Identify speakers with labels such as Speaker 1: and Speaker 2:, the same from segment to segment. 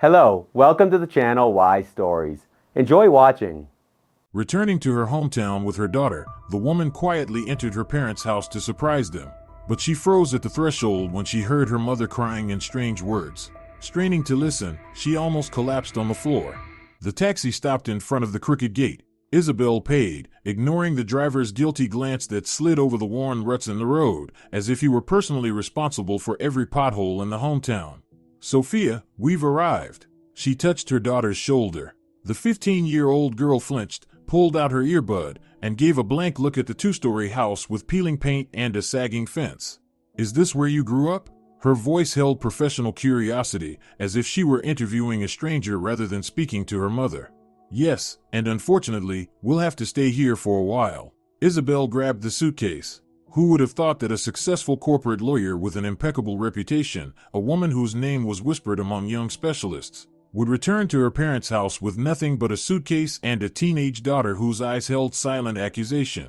Speaker 1: Hello, welcome to the channel Wise Stories. Enjoy watching.
Speaker 2: Returning to her hometown with her daughter, the woman quietly entered her parents' house to surprise them. But she froze at the threshold when she heard her mother crying in strange words. Straining to listen, she almost collapsed on the floor. The taxi stopped in front of the crooked gate. Isabel paid, ignoring the driver's guilty glance that slid over the worn ruts in the road, as if he were personally responsible for every pothole in the hometown. "Sophia, we've arrived." She touched her daughter's shoulder. The 15-year-old girl flinched, pulled out her earbud, and gave a blank look at the two-story house with peeling paint and a sagging fence. "Is this where you grew up?" Her voice held professional curiosity, as if she were interviewing a stranger rather than speaking to her mother. "Yes, and unfortunately, we'll have to stay here for a while." Isabel grabbed the suitcase. Who would have thought that a successful corporate lawyer with an impeccable reputation, a woman whose name was whispered among young specialists, would return to her parents' house with nothing but a suitcase and a teenage daughter whose eyes held silent accusation?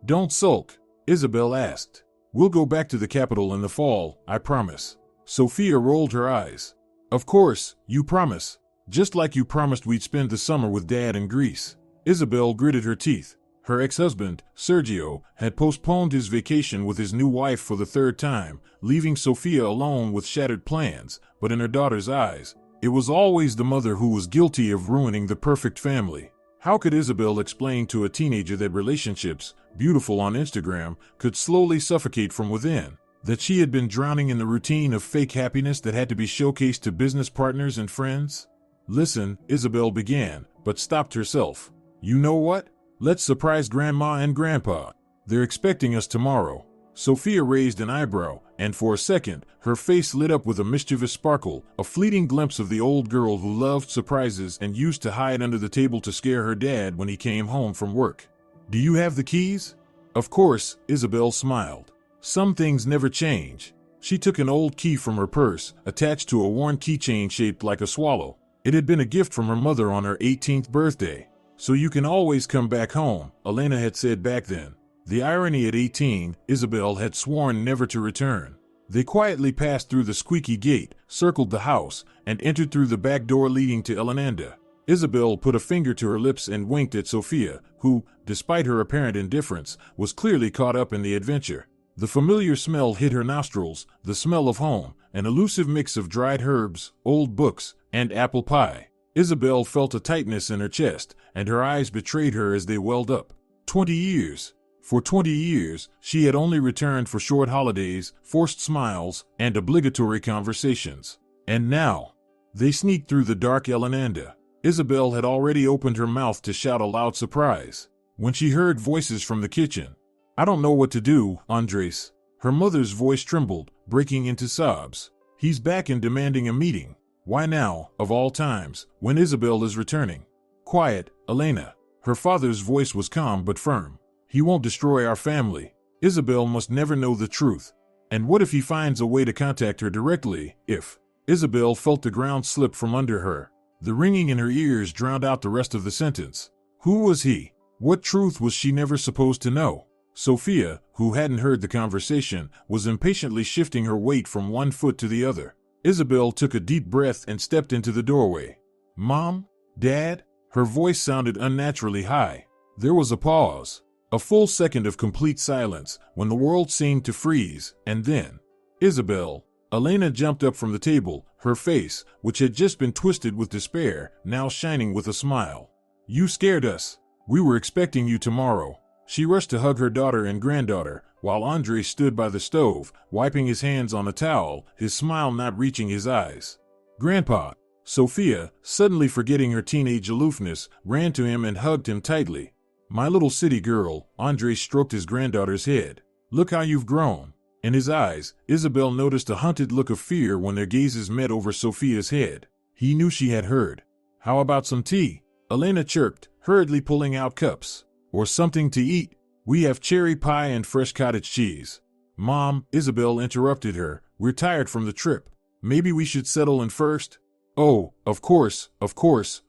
Speaker 2: "Don't sulk," Isabel asked. "We'll go back to the capital in the fall, I promise." Sophia rolled her eyes. "Of course, you promise. Just like you promised we'd spend the summer with Dad in Greece." Isabel gritted her teeth. Her ex-husband, Sergio, had postponed his vacation with his new wife for the third time, leaving Sophia alone with shattered plans, but in her daughter's eyes, it was always the mother who was guilty of ruining the perfect family. How could Isabel explain to a teenager that relationships, beautiful on Instagram, could slowly suffocate from within? That she had been drowning in the routine of fake happiness that had to be showcased to business partners and friends? "Listen," Isabel began, but stopped herself. "You know what? Let's surprise Grandma and Grandpa. They're expecting us tomorrow." Sophia raised an eyebrow, and for a second, her face lit up with a mischievous sparkle, a fleeting glimpse of the old girl who loved surprises and used to hide under the table to scare her dad when he came home from work. "Do you have the keys?" "Of course," Isabel smiled. Some things never change. She took an old key from her purse, attached to a worn keychain shaped like a swallow. It had been a gift from her mother on her 18th birthday. "So you can always come back home," Elena had said back then. The irony at 18, Isabel had sworn never to return. They quietly passed through the squeaky gate, circled the house, and entered through the back door leading to Elenanda. Isabel put a finger to her lips and winked at Sophia, who, despite her apparent indifference, was clearly caught up in the adventure. The familiar smell hit her nostrils, the smell of home, an elusive mix of dried herbs, old books, and apple pie. Isabel felt a tightness in her chest, and her eyes betrayed her as they welled up. 20 years. For 20 years, she had only returned for short holidays, forced smiles, and obligatory conversations. And now, they sneaked through the dark Elenanda. Isabel had already opened her mouth to shout a loud surprise, when she heard voices from the kitchen. "I don't know what to do, Andres." Her mother's voice trembled, breaking into sobs. "He's back and demanding a meeting. Why now, of all times, when Isabel is returning?" "Quiet, Elena." Her father's voice was calm but firm. "He won't destroy our family. Isabel must never know the truth. And what if he finds a way to contact her directly, if—" Isabel felt the ground slip from under her. The ringing in her ears drowned out the rest of the sentence. Who was he? What truth was she never supposed to know? Sophia, who hadn't heard the conversation, was impatiently shifting her weight from one foot to the other. Isabel took a deep breath and stepped into the doorway. "Mom? Dad?" Her voice sounded unnaturally high. There was a pause. A full second of complete silence, when the world seemed to freeze, and then, "Isabel." Elena jumped up from the table, her face, which had just been twisted with despair, now shining with a smile. "You scared us. We were expecting you tomorrow." She rushed to hug her daughter and granddaughter, while Andre stood by the stove, wiping his hands on a towel, his smile not reaching his eyes. "Grandpa." Sophia, suddenly forgetting her teenage aloofness, ran to him and hugged him tightly. "My little city girl," Andre stroked his granddaughter's head. "Look how you've grown." In his eyes, Isabel noticed a hunted look of fear when their gazes met over Sophia's head. He knew she had heard. "How about some tea?" Elena chirped, hurriedly pulling out cups. "Or something to eat? We have cherry pie and fresh cottage cheese." "Mom," Isabel interrupted her, "we're tired from the trip. Maybe we should settle in first?" "Oh, of course,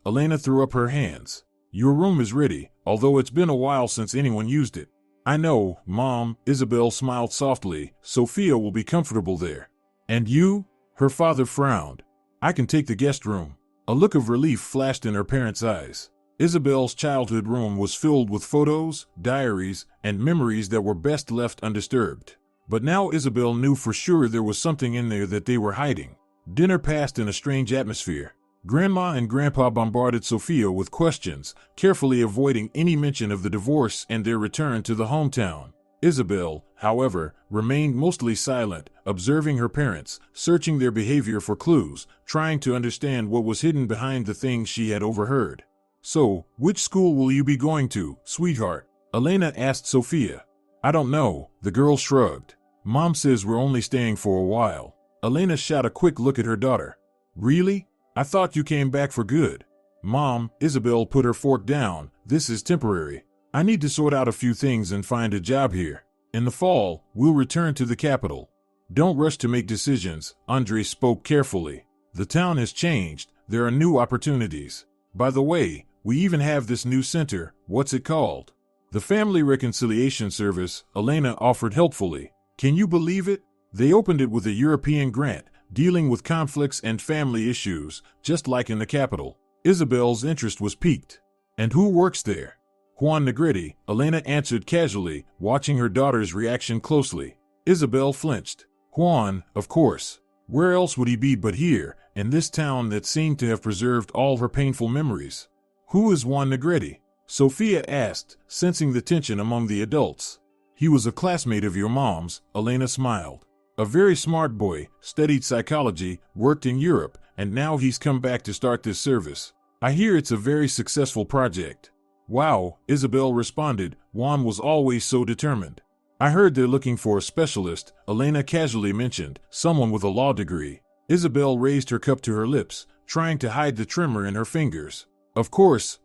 Speaker 2: Elena threw up her hands. "Your room is ready, although it's been a while since anyone used it." "I know, Mom," Isabel smiled softly. "Sophia will be comfortable there." "And you?" Her father frowned. "I can take the guest room." A look of relief flashed in her parents' eyes. Isabel's childhood room was filled with photos, diaries, and memories that were best left undisturbed. But now Isabel knew for sure there was something in there that they were hiding. Dinner passed in a strange atmosphere. Grandma and Grandpa bombarded Sophia with questions, carefully avoiding any mention of the divorce and their return to the hometown. Isabel, however, remained mostly silent, observing her parents, searching their behavior for clues, trying to understand what was hidden behind the things she had overheard. "So, which school will you be going to, sweetheart?" Elena asked Sophia. "I don't know," the girl shrugged. "Mom says we're only staying for a while." Elena shot a quick look at her daughter. "Really? I thought you came back for good." "Mom," Isabel put her fork down, "this is temporary. I need to sort out a few things and find a job here. In the fall, we'll return to the capital." "Don't rush to make decisions," Andre spoke carefully. "The town has changed. There are new opportunities. By the way, we even have this new center. What's it called?" "The Family Reconciliation Service," Elena offered helpfully. "Can you believe it? They opened it with a European grant, dealing with conflicts and family issues, just like in the capital." Isabel's interest was piqued. "And who works there?" "Juan Negretti," Elena answered casually, watching her daughter's reaction closely. Isabel flinched. "Juan, of course. Where else would he be but here, in this town that seemed to have preserved all her painful memories?" "Who is Juan Negretti?" Sophia asked, sensing the tension among the adults. "He was a classmate of your mom's," Elena smiled. "A very smart boy, studied psychology, worked in Europe, and now he's come back to start this service. I hear it's a very successful project." "Wow," Isabel responded. "Juan was always so determined." "I heard they're looking for a specialist," Elena casually mentioned, "someone with a law degree." Isabel raised her cup to her lips, trying to hide the tremor in her fingers. Of course.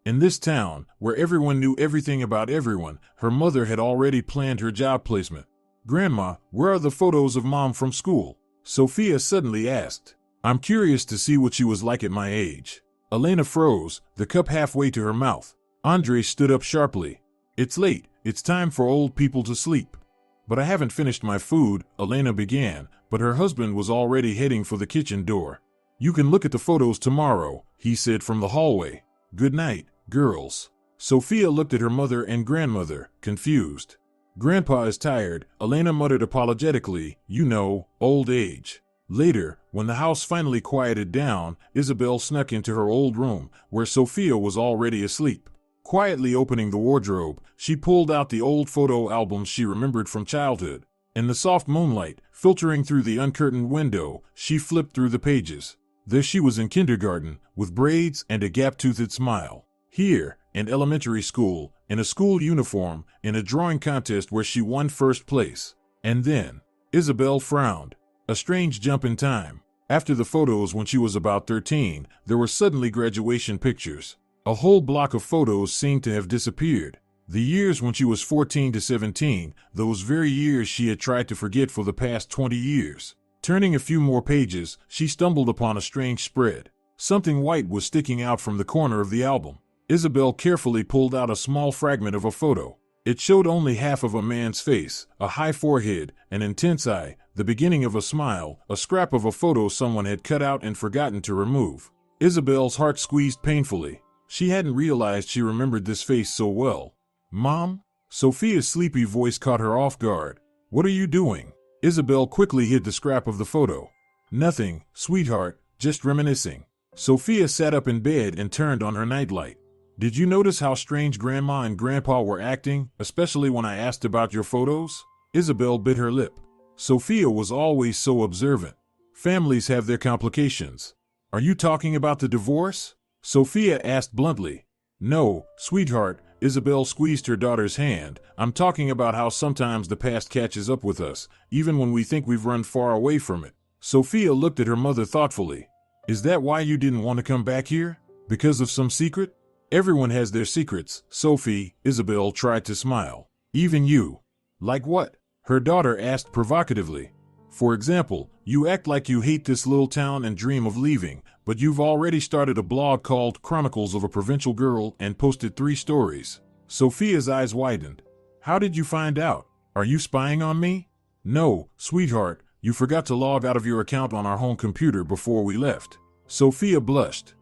Speaker 2: In this town, where everyone knew everything about everyone, her mother had already planned her job placement. "Grandma, where are the photos of Mom from school?" Sophia suddenly asked. "I'm curious to see what she was like at my age." Elena froze, the cup halfway to her mouth. Andre stood up sharply. "It's late. It's time for old people to sleep." "But I haven't finished my food," Elena began, but her husband was already heading for the kitchen door. "You can look at the photos tomorrow," he said from the hallway. "Good night, girls." Sophia looked at her mother and grandmother, confused. "Grandpa is tired," Elena muttered apologetically, "you know, old age." Later, when the house finally quieted down, Isabel snuck into her old room, where Sophia was already asleep. Quietly opening the wardrobe, she pulled out the old photo albums she remembered from childhood. In the soft moonlight, filtering through the uncurtained window, she flipped through the pages. There she was in kindergarten, with braids and a gap-toothed smile. Here, in elementary school, in a school uniform, in a drawing contest where she won first place. And then, Isabel frowned. A strange jump in time. After the photos when she was about 13, there were suddenly graduation pictures. A whole block of photos seemed to have disappeared. The years when she was 14 to 17, those very years she had tried to forget for the past 20 years. Turning a few more pages, she stumbled upon a strange spread. Something white was sticking out from the corner of the album. Isabel carefully pulled out a small fragment of a photo. It showed only half of a man's face, a high forehead, an intense eye, the beginning of a smile, a scrap of a photo someone had cut out and forgotten to remove. Isabel's heart squeezed painfully. She hadn't realized she remembered this face so well. "Mom?" Sophia's sleepy voice caught her off guard. "What are you doing?" Isabel quickly hid the scrap of the photo. "Nothing, sweetheart, just reminiscing." Sophia sat up in bed and turned on her nightlight. "Did you notice how strange Grandma and Grandpa were acting, especially when I asked about your photos?" Isabel bit her lip. Sophia was always so observant. Families have their complications. "Are you talking about the divorce?" Sophia asked bluntly. "No, sweetheart," Isabel squeezed her daughter's hand. "I'm talking about how sometimes the past catches up with us, even when we think we've run far away from it." Sophia looked at her mother thoughtfully. "Is that why you didn't want to come back here? Because of some secret?" "Everyone has their secrets, Sophie," Isabel tried to smile. "Even you." "Like what?" her daughter asked provocatively. "For example, you act like you hate this little town and dream of leaving, but you've already started a blog called Chronicles of a Provincial Girl and posted 3 stories. Sophia's eyes widened. "How did you find out? Are you spying on me?" "No, sweetheart, you forgot to log out of your account on our home computer before we left." Sophia blushed.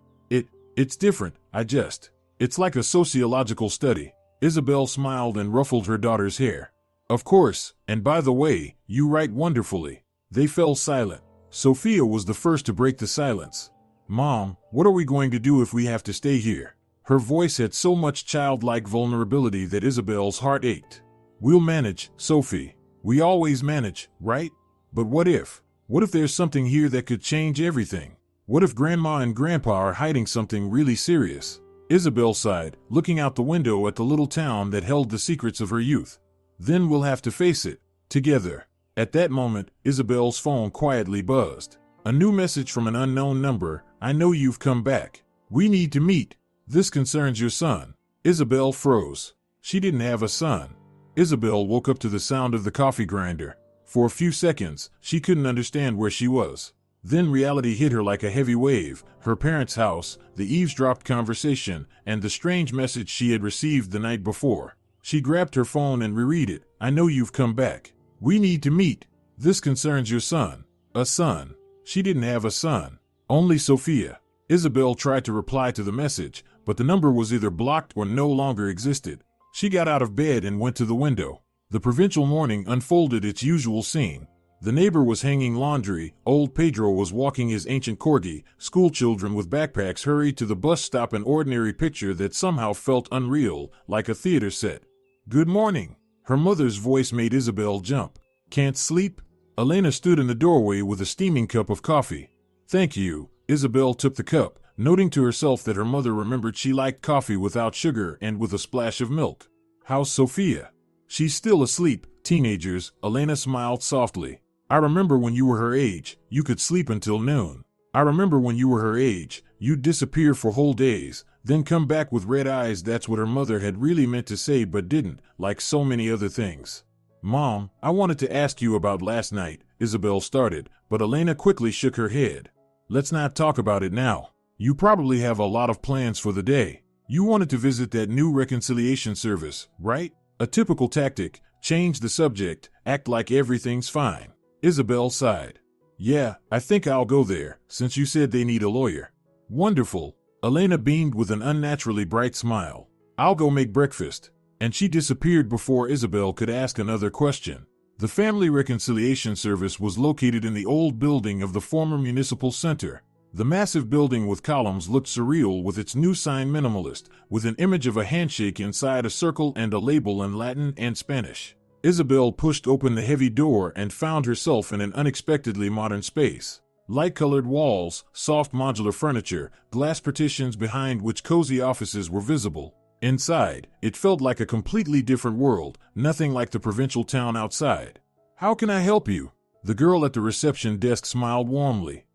Speaker 2: It's different, It's like a sociological study. Isabel smiled and ruffled her daughter's hair. Of course, and by the way, you write wonderfully. They fell silent. Sophia was the first to break the silence. Mom, what are we going to do if we have to stay here? Her voice had so much childlike vulnerability that Isabel's heart ached. We'll manage, Sophie. We always manage, right? But what if? What if there's something here that could change everything? What if Grandma and Grandpa are hiding something really serious? Isabel sighed, looking out the window at the little town that held the secrets of her youth. Then we'll have to face it, together. At that moment, Isabel's phone quietly buzzed. A new message from an unknown number. I know you've come back. We need to meet. This concerns your son. Isabel froze. She didn't have a son. Isabel woke up to the sound of the coffee grinder. For a few seconds, she couldn't understand where she was. Then reality hit her like a heavy wave, her parents' house, the eavesdropped conversation, and the strange message she had received the night before. She grabbed her phone and reread it. I know you've come back. We need to meet. This concerns your son. A son. She didn't have a son. Only Sophia. Isabel tried to reply to the message, but the number was either blocked or no longer existed. She got out of bed and went to the window. The provincial morning unfolded its usual scene. The neighbor was hanging laundry, old Pedro was walking his ancient corgi, schoolchildren with backpacks hurried to the bus stop, an ordinary picture that somehow felt unreal, like a theater set. Good morning. Her mother's voice made Isabel jump. Can't sleep? Elena stood in the doorway with a steaming cup of coffee. Thank you. Isabel took the cup, noting to herself that her mother remembered she liked coffee without sugar and with a splash of milk. How's Sophia? She's still asleep, teenagers, Elena smiled softly. I remember when you were her age, you could sleep until noon. I remember when you were her age, you'd disappear for whole days, then come back with red eyes. That's what her mother had really meant to say but didn't, like so many other things. Mom, I wanted to ask you about last night, Isabel started, but Elena quickly shook her head. Let's not talk about it now. You probably have a lot of plans for the day. You wanted to visit that new reconciliation service, right? A typical tactic, change the subject, act like everything's fine. Isabel sighed. Yeah, I think I'll go there, since you said they need a lawyer. Wonderful. Elena beamed with an unnaturally bright smile. I'll go make breakfast. And she disappeared before Isabel could ask another question. The Family Reconciliation Service was located in the old building of the former municipal center. The massive building with columns looked surreal with its new sign minimalist, with an image of a handshake inside a circle and a label in Latin and Spanish. Isabel pushed open the heavy door and found herself in an unexpectedly modern space. Light-colored walls, soft modular furniture, glass partitions behind which cozy offices were visible. Inside, it felt like a completely different world, nothing like the provincial town outside. How can I help you? The girl at the reception desk smiled warmly.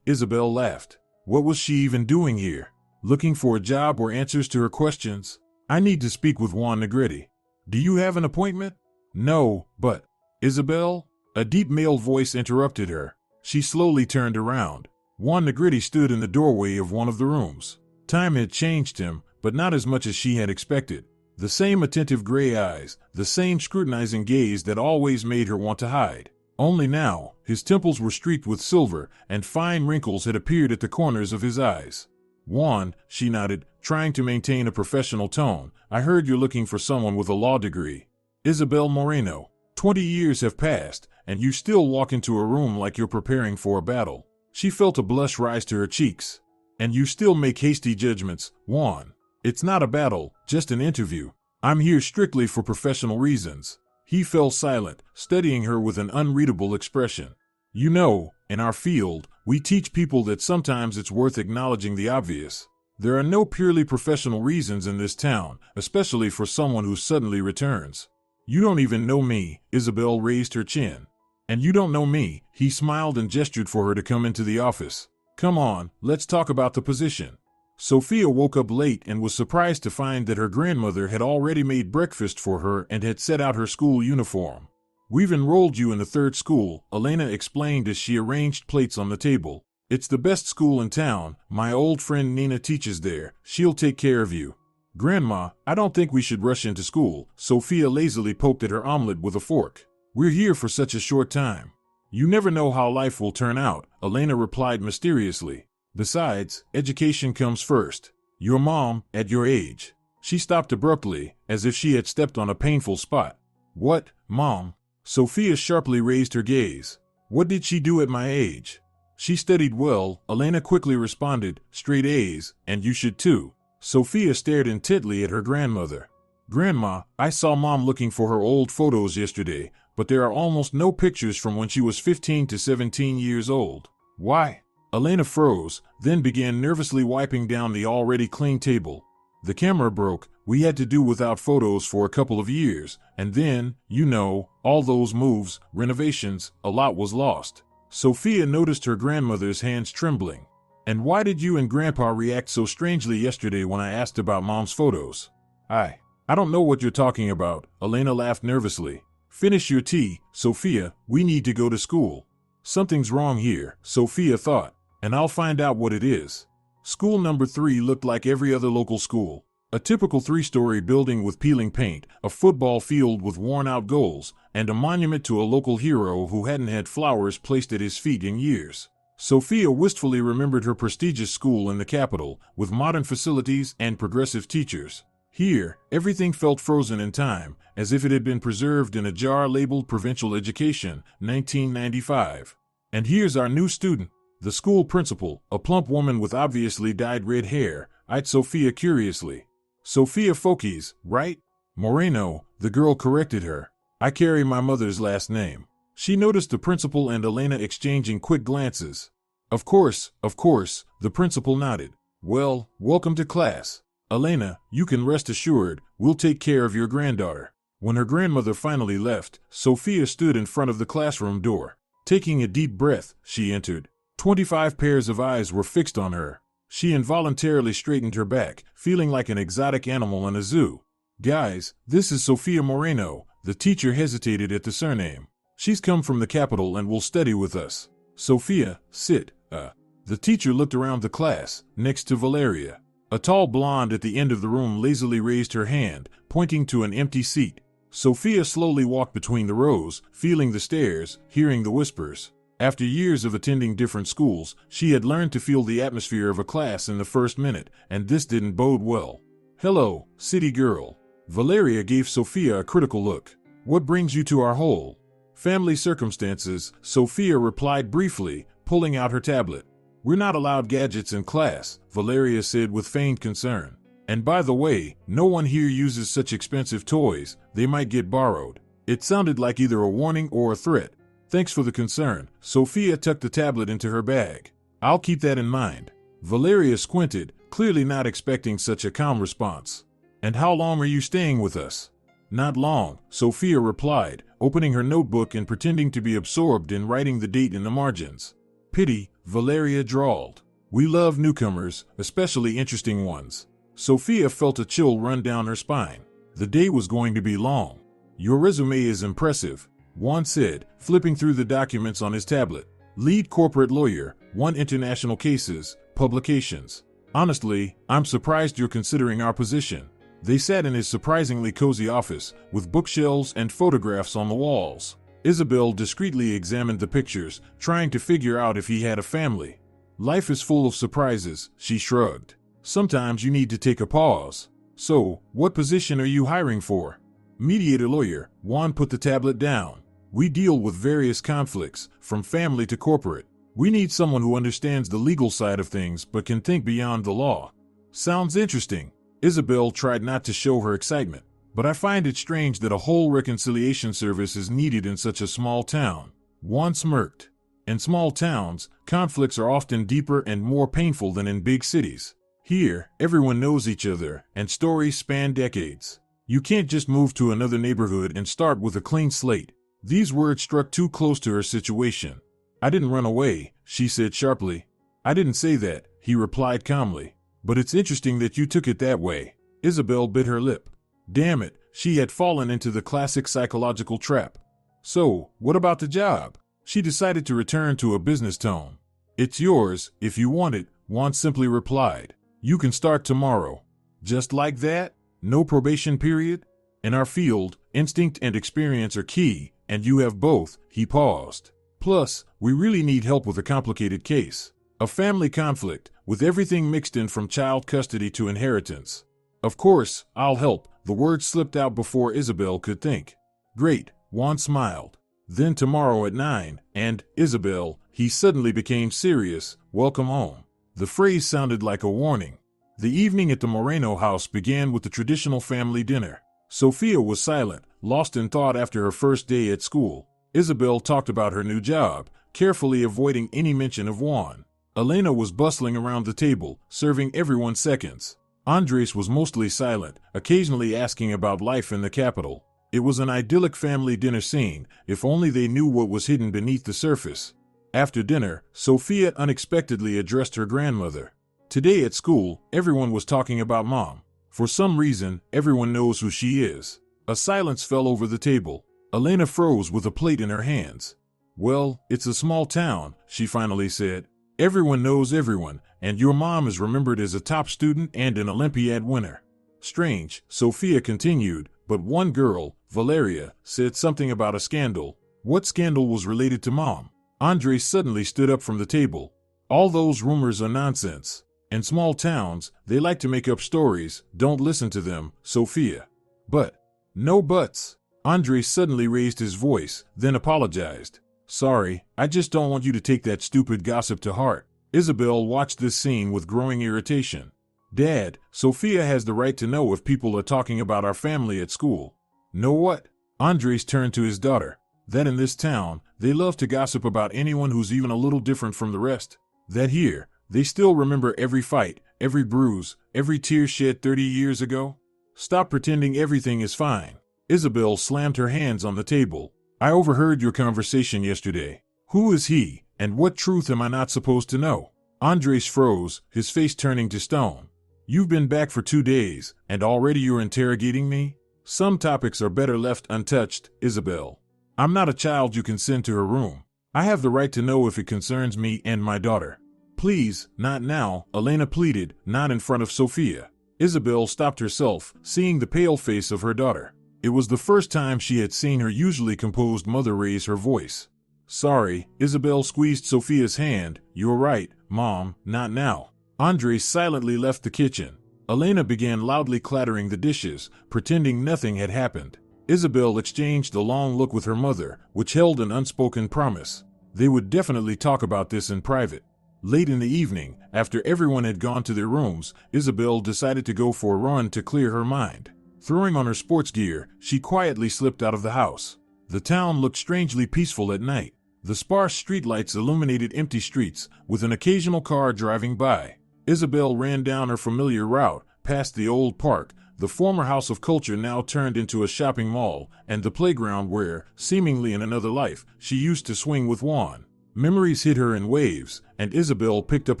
Speaker 2: Isabel laughed. What was she even doing here? Looking for a job or answers to her questions? I need to speak with Juan Negretti. Do you have an appointment? No, but... Isabel? A deep male voice interrupted her. She slowly turned around. Juan Negretti stood in the doorway of one of the rooms. Time had changed him, but not as much as she had expected. The same attentive gray eyes, the same scrutinizing gaze that always made her want to hide. Only now, his temples were streaked with silver, and fine wrinkles had appeared at the corners of his eyes. Juan, she nodded, trying to maintain a professional tone, I heard you're looking for someone with a law degree. Isabel Moreno, 20 years have passed, and you still walk into a room like you're preparing for a battle. She felt a blush rise to her cheeks. And you still make hasty judgments, Juan. It's not a battle, just an interview. I'm here strictly for professional reasons. He fell silent, studying her with an unreadable expression. You know, in our field, we teach people that sometimes it's worth acknowledging the obvious. There are no purely professional reasons in this town, especially for someone who suddenly returns. You don't even know me, Isabel raised her chin. And you don't know me, he smiled and gestured for her to come into the office. Come on, let's talk about the position. Sophia woke up late and was surprised to find that her grandmother had already made breakfast for her and had set out her school uniform. We've enrolled you in the third school, Elena explained as she arranged plates on the table. It's the best school in town, my old friend Nina teaches there, she'll take care of you. Grandma, I don't think we should rush into school, Sophia lazily poked at her omelet with a fork. We're here for such a short time. You never know how life will turn out, Elena replied mysteriously. Besides, education comes first. Your mom, at your age. She stopped abruptly, as if she had stepped on a painful spot. What, Mom? Sophia sharply raised her gaze. What did she do at my age? She studied well, Elena quickly responded, straight A's, and you should too. Sophia stared intently at her grandmother. Grandma, I saw Mom looking for her old photos yesterday, but there are almost no pictures from when she was 15 to 17 years old. Why? Elena froze, then began nervously wiping down the already clean table. The camera broke, we had to do without photos for a couple of years, and then, you know, all those moves, renovations, a lot was lost. Sophia noticed her grandmother's hands trembling. And why did you and Grandpa react so strangely yesterday when I asked about Mom's photos? I don't know what you're talking about, Elena laughed nervously. Finish your tea, Sophia, we need to go to school. Something's wrong here, Sophia thought, and I'll find out what it is. School number 3 looked like every other local school. A typical 3-story building with peeling paint, a football field with worn-out goals, and a monument to a local hero who hadn't had flowers placed at his feet in years. Sophia wistfully remembered her prestigious school in the capital, with modern facilities and progressive teachers. Here, everything felt frozen in time, as if it had been preserved in a jar labeled Provincial Education, 1995. And here's our new student. The school principal, a plump woman with obviously dyed red hair, eyed Sophia curiously. Sophia Fokes, right? Moreno, the girl corrected her. I carry my mother's last name. She noticed the principal and Elena exchanging quick glances. Of course, the principal nodded. Well, welcome to class. Elena, you can rest assured, we'll take care of your granddaughter. When her grandmother finally left, Sophia stood in front of the classroom door. Taking a deep breath, she entered. 25 pairs of eyes were fixed on her. She involuntarily straightened her back, feeling like an exotic animal in a zoo. Guys, this is Sophia Moreno. The teacher hesitated at the surname. She's come from the capital and will study with us. Sophia, sit. The teacher looked around the class, next to Valeria. A tall blonde at the end of the room lazily raised her hand, pointing to an empty seat. Sophia slowly walked between the rows, feeling the stares, hearing the whispers. After years of attending different schools, she had learned to feel the atmosphere of a class in the first minute, and this didn't bode well. Hello, city girl. Valeria gave Sophia a critical look. What brings you to our hole? Family circumstances, Sophia replied briefly, pulling out her tablet. We're not allowed gadgets in class, Valeria said with feigned concern. And by the way, no one here uses such expensive toys, they might get borrowed. It sounded like either a warning or a threat. Thanks for the concern. Sophia tucked the tablet into her bag. I'll keep that in mind. Valeria squinted, clearly not expecting such a calm response. And how long are you staying with us? Not long, Sophia replied, opening her notebook and pretending to be absorbed in writing the date in the margins. Pity, Valeria drawled. We love newcomers, especially interesting ones. Sophia felt a chill run down her spine. The day was going to be long. Your resume is impressive, Juan said, flipping through the documents on his tablet. Lead corporate lawyer, 1 international cases, publications. Honestly, I'm surprised you're considering our position. They sat in his surprisingly cozy office, with bookshelves and photographs on the walls. Isabel discreetly examined the pictures, trying to figure out if he had a family. Life is full of surprises, she shrugged. Sometimes you need to take a pause. So, what position are you hiring for? Mediator lawyer, Juan put the tablet down. We deal with various conflicts, from family to corporate. We need someone who understands the legal side of things but can think beyond the law. Sounds interesting. Isabel tried not to show her excitement. But I find it strange that a whole reconciliation service is needed in such a small town. Juan smirked. In small towns, conflicts are often deeper and more painful than in big cities. Here, everyone knows each other, and stories span decades. You can't just move to another neighborhood and start with a clean slate. These words struck too close to her situation. I didn't run away, she said sharply. I didn't say that, he replied calmly. But it's interesting that you took it that way. Isabel bit her lip. Damn it, she had fallen into the classic psychological trap. So, what about the job? She decided to return to a business tone. It's yours, if you want it, Juan simply replied. You can start tomorrow. Just like that? No probation period? In our field, instinct and experience are key, and you have both, he paused. Plus, we really need help with a complicated case. A family conflict, with everything mixed in from child custody to inheritance. Of course, I'll help, the words slipped out before Isabel could think. Great, Juan smiled. Then tomorrow at 9, and, Isabel, he suddenly became serious, welcome home. The phrase sounded like a warning. The evening at the Moreno house began with the traditional family dinner. Sophia was silent, lost in thought after her first day at school. Isabel talked about her new job, carefully avoiding any mention of Juan. Elena was bustling around the table, serving everyone seconds. Andres was mostly silent, occasionally asking about life in the capital. It was an idyllic family dinner scene, if only they knew what was hidden beneath the surface. After dinner, Sophia unexpectedly addressed her grandmother. Today at school, everyone was talking about Mom. For some reason, everyone knows who she is. A silence fell over the table. Elena froze with a plate in her hands. Well, it's a small town, she finally said. Everyone knows everyone, and your mom is remembered as a top student and an Olympiad winner. Strange, Sophia continued, but one girl, Valeria, said something about a scandal. What scandal was related to Mom? Andres suddenly stood up from the table. All those rumors are nonsense. In small towns, they like to make up stories, don't listen to them, Sophia. But, no buts. Andres suddenly raised his voice, then apologized. Sorry, I just don't want you to take that stupid gossip to heart. Isabel watched this scene with growing irritation. Dad, Sophia has the right to know if people are talking about our family at school. Know what? Andres turned to his daughter. That in this town, they love to gossip about anyone who's even a little different from the rest. That here, they still remember every fight, every bruise, every tear shed 30 years ago. Stop pretending everything is fine. Isabel slammed her hands on the table. I overheard your conversation yesterday. Who is he, and what truth am I not supposed to know? Andres froze, his face turning to stone. You've been back for 2 days, and already you're interrogating me? Some topics are better left untouched, Isabel. I'm not a child you can send to her room. I have the right to know if it concerns me and my daughter. Please, not now, Elena pleaded, not in front of Sophia. Isabel stopped herself, seeing the pale face of her daughter. It was the first time she had seen her usually composed mother raise her voice. Sorry, Isabel squeezed Sophia's hand. You're right, Mom, not now. Andres silently left the kitchen. Elena began loudly clattering the dishes, pretending nothing had happened. Isabel exchanged a long look with her mother, which held an unspoken promise. They would definitely talk about this in private. Late in the evening, after everyone had gone to their rooms, Isabel decided to go for a run to clear her mind. Throwing on her sports gear, she quietly slipped out of the house. The town looked strangely peaceful at night. The sparse streetlights illuminated empty streets, with an occasional car driving by. Isabel ran down her familiar route, past the old park, the former house of culture now turned into a shopping mall, and the playground where, seemingly in another life, she used to swing with Juan. Memories hit her in waves, and Isabel picked up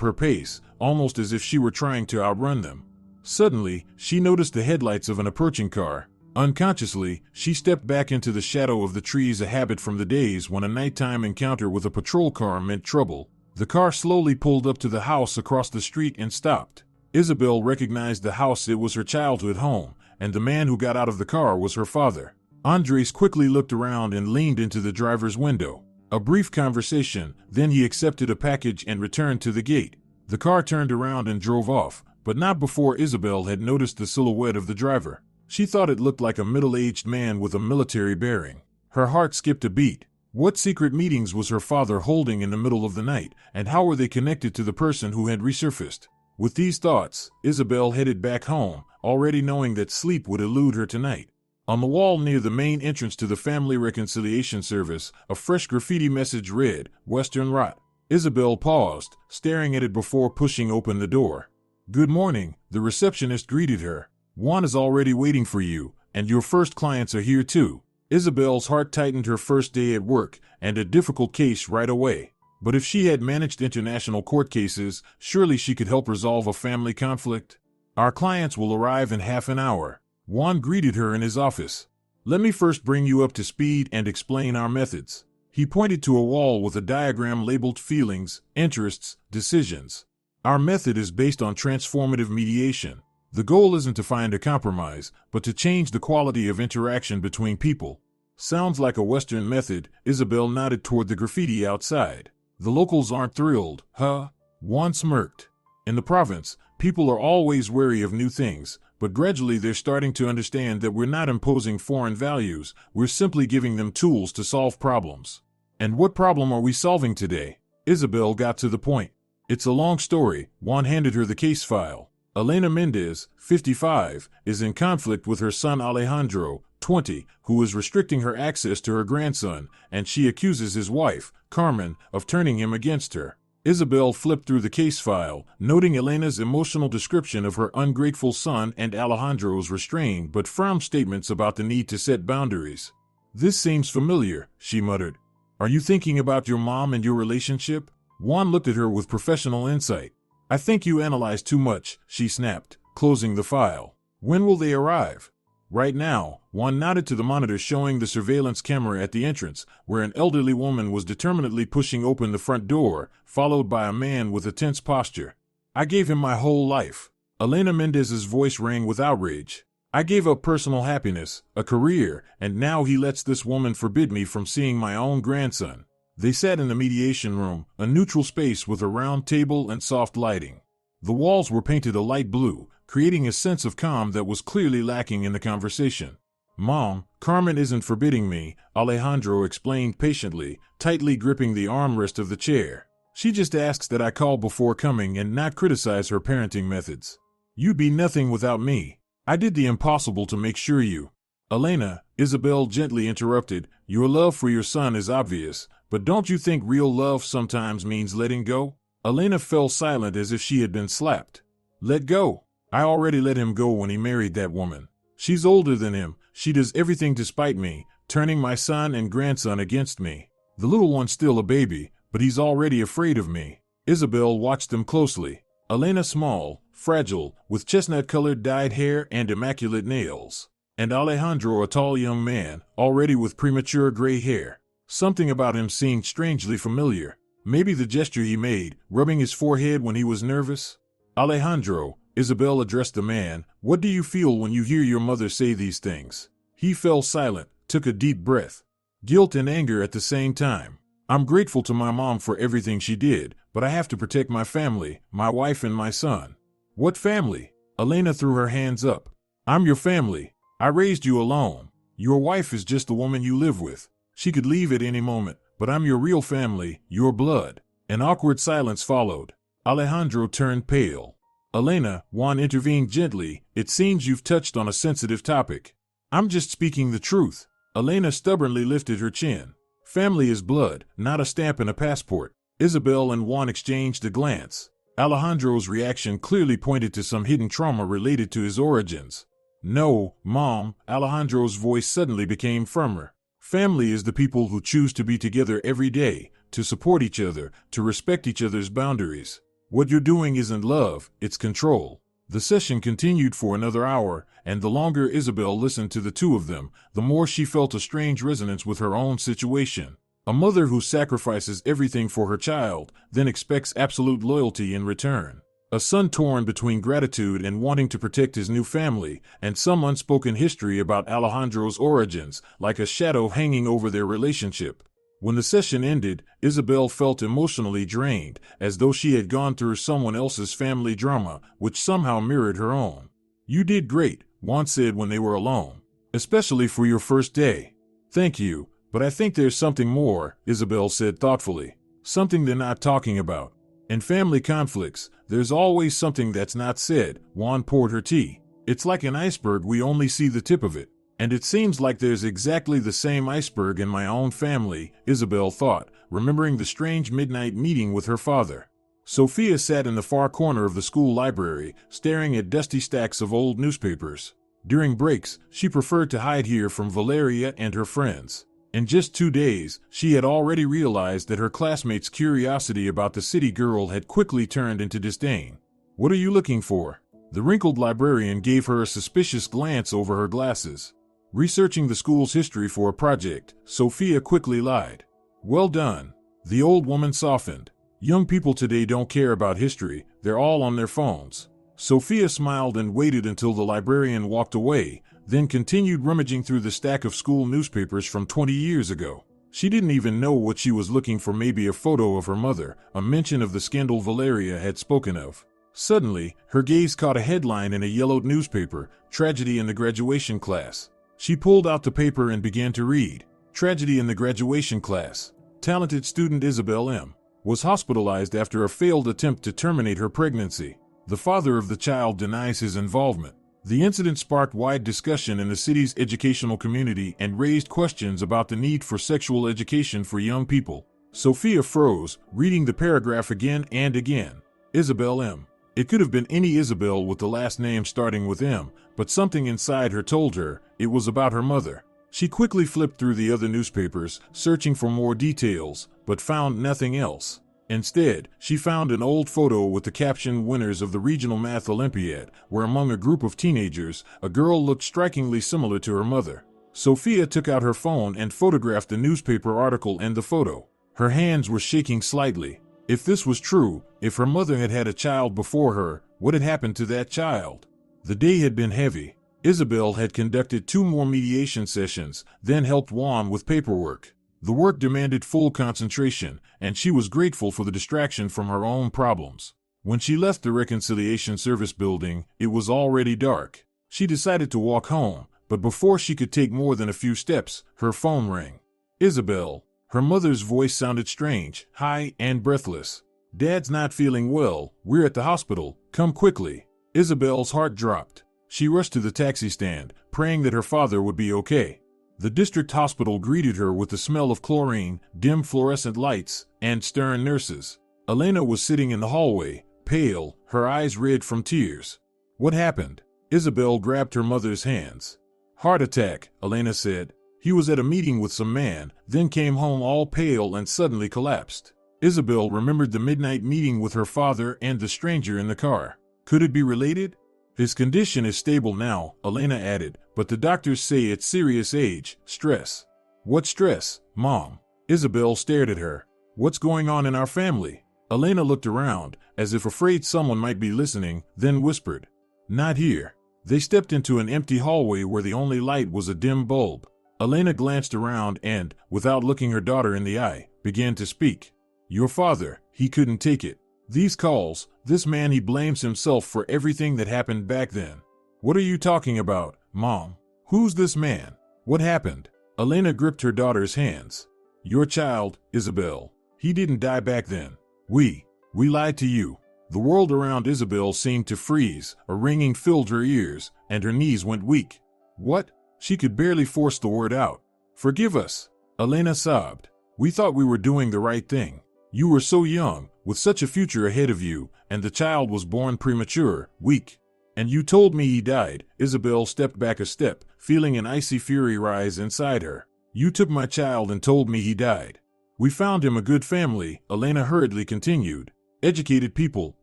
Speaker 2: her pace, almost as if she were trying to outrun them. Suddenly, she noticed the headlights of an approaching car. Unconsciously, she stepped back into the shadow of the trees, a habit from the days when a nighttime encounter with a patrol car meant trouble. The car slowly pulled up to the house across the street and stopped. Isabel recognized the house. It was her childhood home, and the man who got out of the car was her father. Andres quickly looked around and leaned into the driver's window. A brief conversation, then he accepted a package and returned to the gate. The car turned around and drove off, but not before Isabel had noticed the silhouette of the driver. She thought it looked like a middle-aged man with a military bearing. Her heart skipped a beat. What secret meetings was her father holding in the middle of the night, and how were they connected to the person who had resurfaced? With these thoughts, Isabel headed back home, already knowing that sleep would elude her tonight. On the wall near the main entrance to the family reconciliation service, a fresh graffiti message read, Western Rot. Isabel paused, staring at it before pushing open the door. Good morning, the receptionist greeted her. Juan is already waiting for you, and your first clients are here too. Isabel's heart tightened. Her first day at work, and a difficult case right away. But if she had managed international court cases, surely she could help resolve a family conflict. Our clients will arrive in half an hour. Juan greeted her in his office. Let me first bring you up to speed and explain our methods. He pointed to a wall with a diagram labeled feelings, interests, decisions. Our method is based on transformative mediation. The goal isn't to find a compromise, but to change the quality of interaction between people. Sounds like a Western method, Isabel nodded toward the graffiti outside. The locals aren't thrilled, huh? Juan smirked. In the province, people are always wary of new things, but gradually they're starting to understand that we're not imposing foreign values, we're simply giving them tools to solve problems. And what problem are we solving today? Isabel got to the point. It's a long story. Juan handed her the case file. Elena Mendez, 55, is in conflict with her son Alejandro, 20, who is restricting her access to her grandson, and she accuses his wife, Carmen, of turning him against her. Isabel flipped through the case file, noting Elena's emotional description of her ungrateful son and Alejandro's restrained but firm statements about the need to set boundaries. "This seems familiar," she muttered. "Are you thinking about your mom and your relationship?" Juan looked at her with professional insight. "I think you analyze too much," she snapped, closing the file. "When will they arrive?" "Right now." Juan nodded to the monitor showing the surveillance camera at the entrance, where an elderly woman was determinedly pushing open the front door, followed by a man with a tense posture. "I gave him my whole life." Elena Mendez's voice rang with outrage. "I gave up personal happiness, a career, and now he lets this woman forbid me from seeing my own grandson." They sat in the mediation room, a neutral space with a round table and soft lighting. The walls were painted a light blue, creating a sense of calm that was clearly lacking in the conversation. "Mom, Carmen isn't forbidding me," Alejandro explained patiently, tightly gripping the armrest of the chair. "She just asks that I call before coming and not criticize her parenting methods. You'd be nothing without me. I did the impossible to make sure you—" "Elena," Isabel gently interrupted, "your love for your son is obvious, but don't you think real love sometimes means letting go?" Elena fell silent as if she had been slapped. "Let go? I already let him go when he married that woman. She's older than him, she does everything to spite me, turning my son and grandson against me. The little one's still a baby, but he's already afraid of me." Isabel watched them closely. Elena small, fragile, with chestnut-colored dyed hair and immaculate nails. And Alejandro a tall young man, already with premature gray hair. Something about him seemed strangely familiar. Maybe the gesture he made, rubbing his forehead when he was nervous? "Alejandro," Isabel addressed the man, "what do you feel when you hear your mother say these things?" He fell silent, took a deep breath. Guilt and anger at the same time. "I'm grateful to my mom for everything she did, but I have to protect my family, my wife and my son." "What family?" Elena threw her hands up. "I'm your family. I raised you alone. Your wife is just the woman you live with. She could leave at any moment, but I'm your real family, your blood." An awkward silence followed. Alejandro turned pale. "Elena," Juan intervened gently, "it seems you've touched on a sensitive topic." "I'm just speaking the truth." Elena stubbornly lifted her chin. "Family is blood, not a stamp and a passport." Isabel and Juan exchanged a glance. Alejandro's reaction clearly pointed to some hidden trauma related to his origins. "No, Mom," Alejandro's voice suddenly became firmer. "Family is the people who choose to be together every day, to support each other, to respect each other's boundaries. What you're doing isn't love, it's control." The session continued for another hour, and the longer Isabel listened to the two of them, the more she felt a strange resonance with her own situation. A mother who sacrifices everything for her child, then expects absolute loyalty in return. A son torn between gratitude and wanting to protect his new family, and some unspoken history about Alejandro's origins, like a shadow hanging over their relationship. When the session ended, Isabel felt emotionally drained, as though she had gone through someone else's family drama, which somehow mirrored her own. "You did great," Juan said when they were alone. "Especially for your first day." "Thank you, but I think there's something more," Isabel said thoughtfully. "Something they're not talking about. In family conflicts, there's always something that's not said." Juan poured her tea. "It's like an iceberg, we only see the tip of it. And it seems like there's exactly the same iceberg in my own family," Isabel thought, remembering the strange midnight meeting with her father. Sophia sat in the far corner of the school library, staring at dusty stacks of old newspapers. During breaks, she preferred to hide here from Valeria and her friends. In just 2 days, she had already realized that her classmates' curiosity about the city girl had quickly turned into disdain. "What are you looking for?" The wrinkled librarian gave her a suspicious glance over her glasses. "Researching the school's history for a project," Sophia quickly lied. "Well done." The old woman softened. "Young people today don't care about history, they're all on their phones." Sophia smiled and waited until the librarian walked away, then continued rummaging through the stack of school newspapers from 20 years ago. She didn't even know what she was looking for, maybe a photo of her mother, a mention of the scandal Valeria had spoken of. Suddenly, her gaze caught a headline in a yellowed newspaper, "Tragedy in the Graduation Class." She pulled out the paper and began to read. Tragedy in the graduation class. Talented student Isabel M. was hospitalized after a failed attempt to terminate her pregnancy. The father of the child denies his involvement. The incident sparked wide discussion in the city's educational community and raised questions about the need for sexual education for young people. Sophia froze, reading the paragraph again and again. Isabel M. It could have been any Isabel with the last name starting with M, but something inside her told her it was about her mother. She quickly flipped through the other newspapers, searching for more details, but found nothing else. Instead, she found an old photo with the caption "Winners of the Regional Math Olympiad," where among a group of teenagers, a girl looked strikingly similar to her mother. Sophia took out her phone and photographed the newspaper article and the photo. Her hands were shaking slightly. If this was true, if her mother had had a child before her, what had happened to that child? The day had been heavy. Isabel had conducted 2 more mediation sessions, then helped Juan with paperwork. The work demanded full concentration, and she was grateful for the distraction from her own problems. When she left the Reconciliation Service building, it was already dark. She decided to walk home, but before she could take more than a few steps, her phone rang. Isabel. Her mother's voice sounded strange, high, and breathless. "Dad's not feeling well. We're at the hospital. Come quickly." Isabel's heart dropped. She rushed to the taxi stand, praying that her father would be okay. The district hospital greeted her with the smell of chlorine, dim fluorescent lights, and stern nurses. Elena was sitting in the hallway, pale, her eyes red from tears. "What happened?" Isabel grabbed her mother's hands. "Heart attack," Elena said. "He was at a meeting with some man, then came home all pale and suddenly collapsed." Isabel remembered the midnight meeting with her father and the stranger in the car. Could it be related? "His condition is stable now," Elena added, "but the doctors say it's serious age, stress." "What stress, Mom?" Isabel stared at her. "What's going on in our family?" Elena looked around, as if afraid someone might be listening, then whispered, "Not here." They stepped into an empty hallway where the only light was a dim bulb. Elena glanced around and, without looking her daughter in the eye, began to speak. "Your father, he couldn't take it. These calls, this man, he blames himself for everything that happened back then." "What are you talking about, Mom? Who's this man? What happened?" Elena gripped her daughter's hands. "Your child, Isabel. He didn't die back then. We lied to you." The world around Isabel seemed to freeze, a ringing filled her ears, and her knees went weak. "What?" She could barely force the word out. "Forgive us," Elena sobbed. "We thought we were doing the right thing. You were so young, with such a future ahead of you, and the child was born premature, weak. And you told me he died." Isabel stepped back a step, feeling an icy fury rise inside her. "You took my child and told me he died." "We found him a good family," Elena hurriedly continued. "Educated people,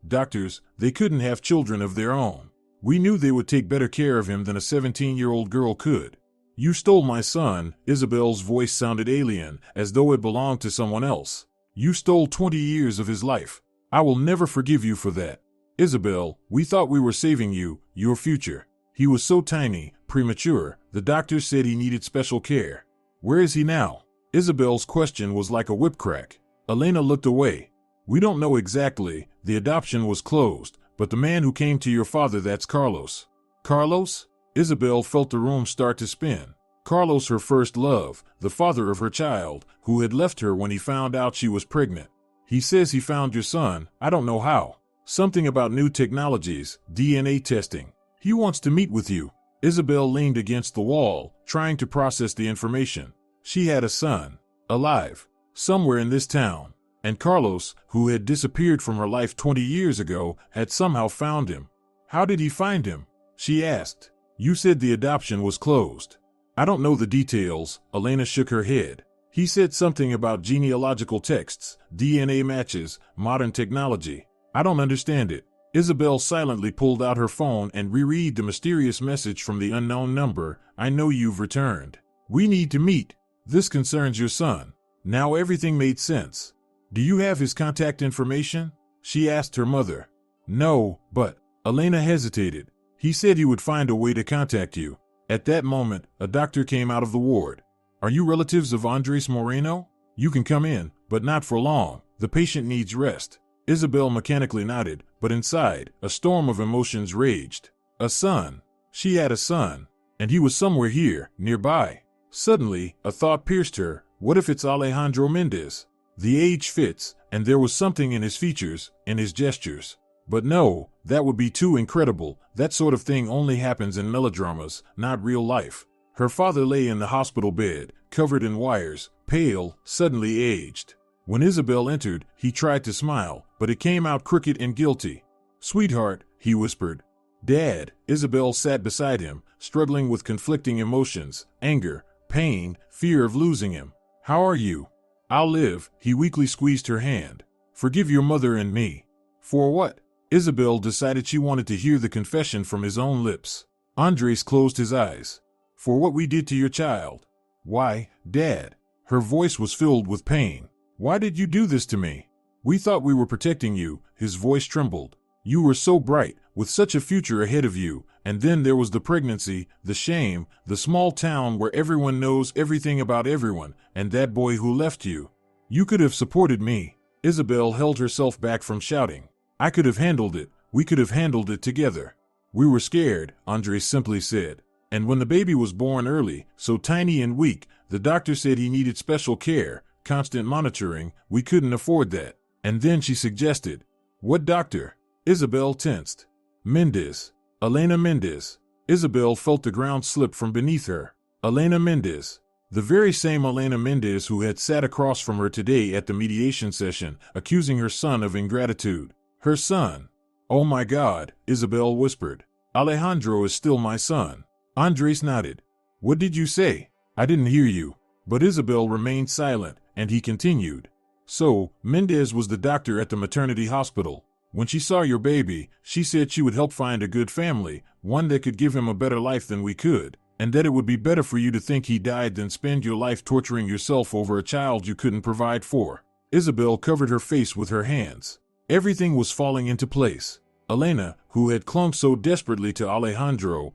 Speaker 2: doctors, they couldn't have children of their own. We knew they would take better care of him than a 17-year-old girl could. You stole my son." Isabel's voice sounded alien, as though it belonged to someone else. "You stole 20 years of his life. I will never forgive you for that. Isabel, we thought we were saving you, your future. He was so tiny, premature, the doctors said he needed special care. Where is he now?" Isabel's question was like a whip crack. Elena looked away. "We don't know exactly. The adoption was closed, but the man who came to your father, that's Carlos." "Carlos?" Isabel felt the room start to spin. Carlos, her first love, the father of her child, who had left her when he found out she was pregnant. "He says he found your son, I don't know how. Something about new technologies, DNA testing. He wants to meet with you." Isabel leaned against the wall, trying to process the information. She had a son, alive, somewhere in this town. And Carlos, who had disappeared from her life 20 years ago, had somehow found him. "How did he find him?" she asked. "You said the adoption was closed." "I don't know the details," Elena shook her head. "He said something about genealogical texts, DNA matches, modern technology. I don't understand it." Isabel silently pulled out her phone and reread the mysterious message from the unknown number. "I know you've returned. We need to meet. This concerns your son." Now everything made sense. "Do you have his contact information?" she asked her mother. "No, but..." Elena hesitated. "He said he would find a way to contact you." At that moment, a doctor came out of the ward. Are you relatives of Andres Moreno? You can come in, but not for long. The patient needs rest. Isabel mechanically nodded, but inside, a storm of emotions raged. A son. She had a son. And he was somewhere here, nearby. Suddenly, a thought pierced her. What if it's Alejandro Mendez? The age fits, and there was something in his features, in his gestures. But no, that would be too incredible. That sort of thing only happens in melodramas, not real life. Her father lay in the hospital bed, covered in wires, pale, suddenly aged. When Isabel entered, he tried to smile, but it came out crooked and guilty. "Sweetheart," he whispered. "Dad." Isabel sat beside him, struggling with conflicting emotions, anger, pain, fear of losing him. "How are you?" "I'll live." He weakly squeezed her hand. "Forgive your mother and me." "For what?" Isabel decided she wanted to hear the confession from his own lips. Andres closed his eyes. "For what we did to your child." "Why, Dad?" Her voice was filled with pain. "Why did you do this to me? We thought we were protecting you." His voice trembled. "You were so bright, with such a future ahead of you, and then there was the pregnancy, the shame, the small town where everyone knows everything about everyone, and that boy who left you. You could have supported me." Isabel held herself back from shouting. "I could have handled it. We could have handled it together." "We were scared," Andres simply said. "And when the baby was born early, so tiny and weak, the doctor said he needed special care, constant monitoring. We couldn't afford that." And then she suggested. "What doctor?" Isabel tensed. "Mendez. Elena Mendez." Isabel felt the ground slip from beneath her. Elena Mendez. The very same Elena Mendez who had sat across from her today at the mediation session, accusing her son of ingratitude. Her son. "Oh my God," Isabel whispered. "Alejandro is still my son." Andres nodded. "What did you say?" "I didn't hear you." But Isabel remained silent, and he continued. "So, Mendez was the doctor at the maternity hospital. When she saw your baby, she said she would help find a good family, one that could give him a better life than we could, and that it would be better for you to think he died than spend your life torturing yourself over a child you couldn't provide for." Isabel covered her face with her hands. Everything was falling into place. Elena, who had clung so desperately to Alejandro,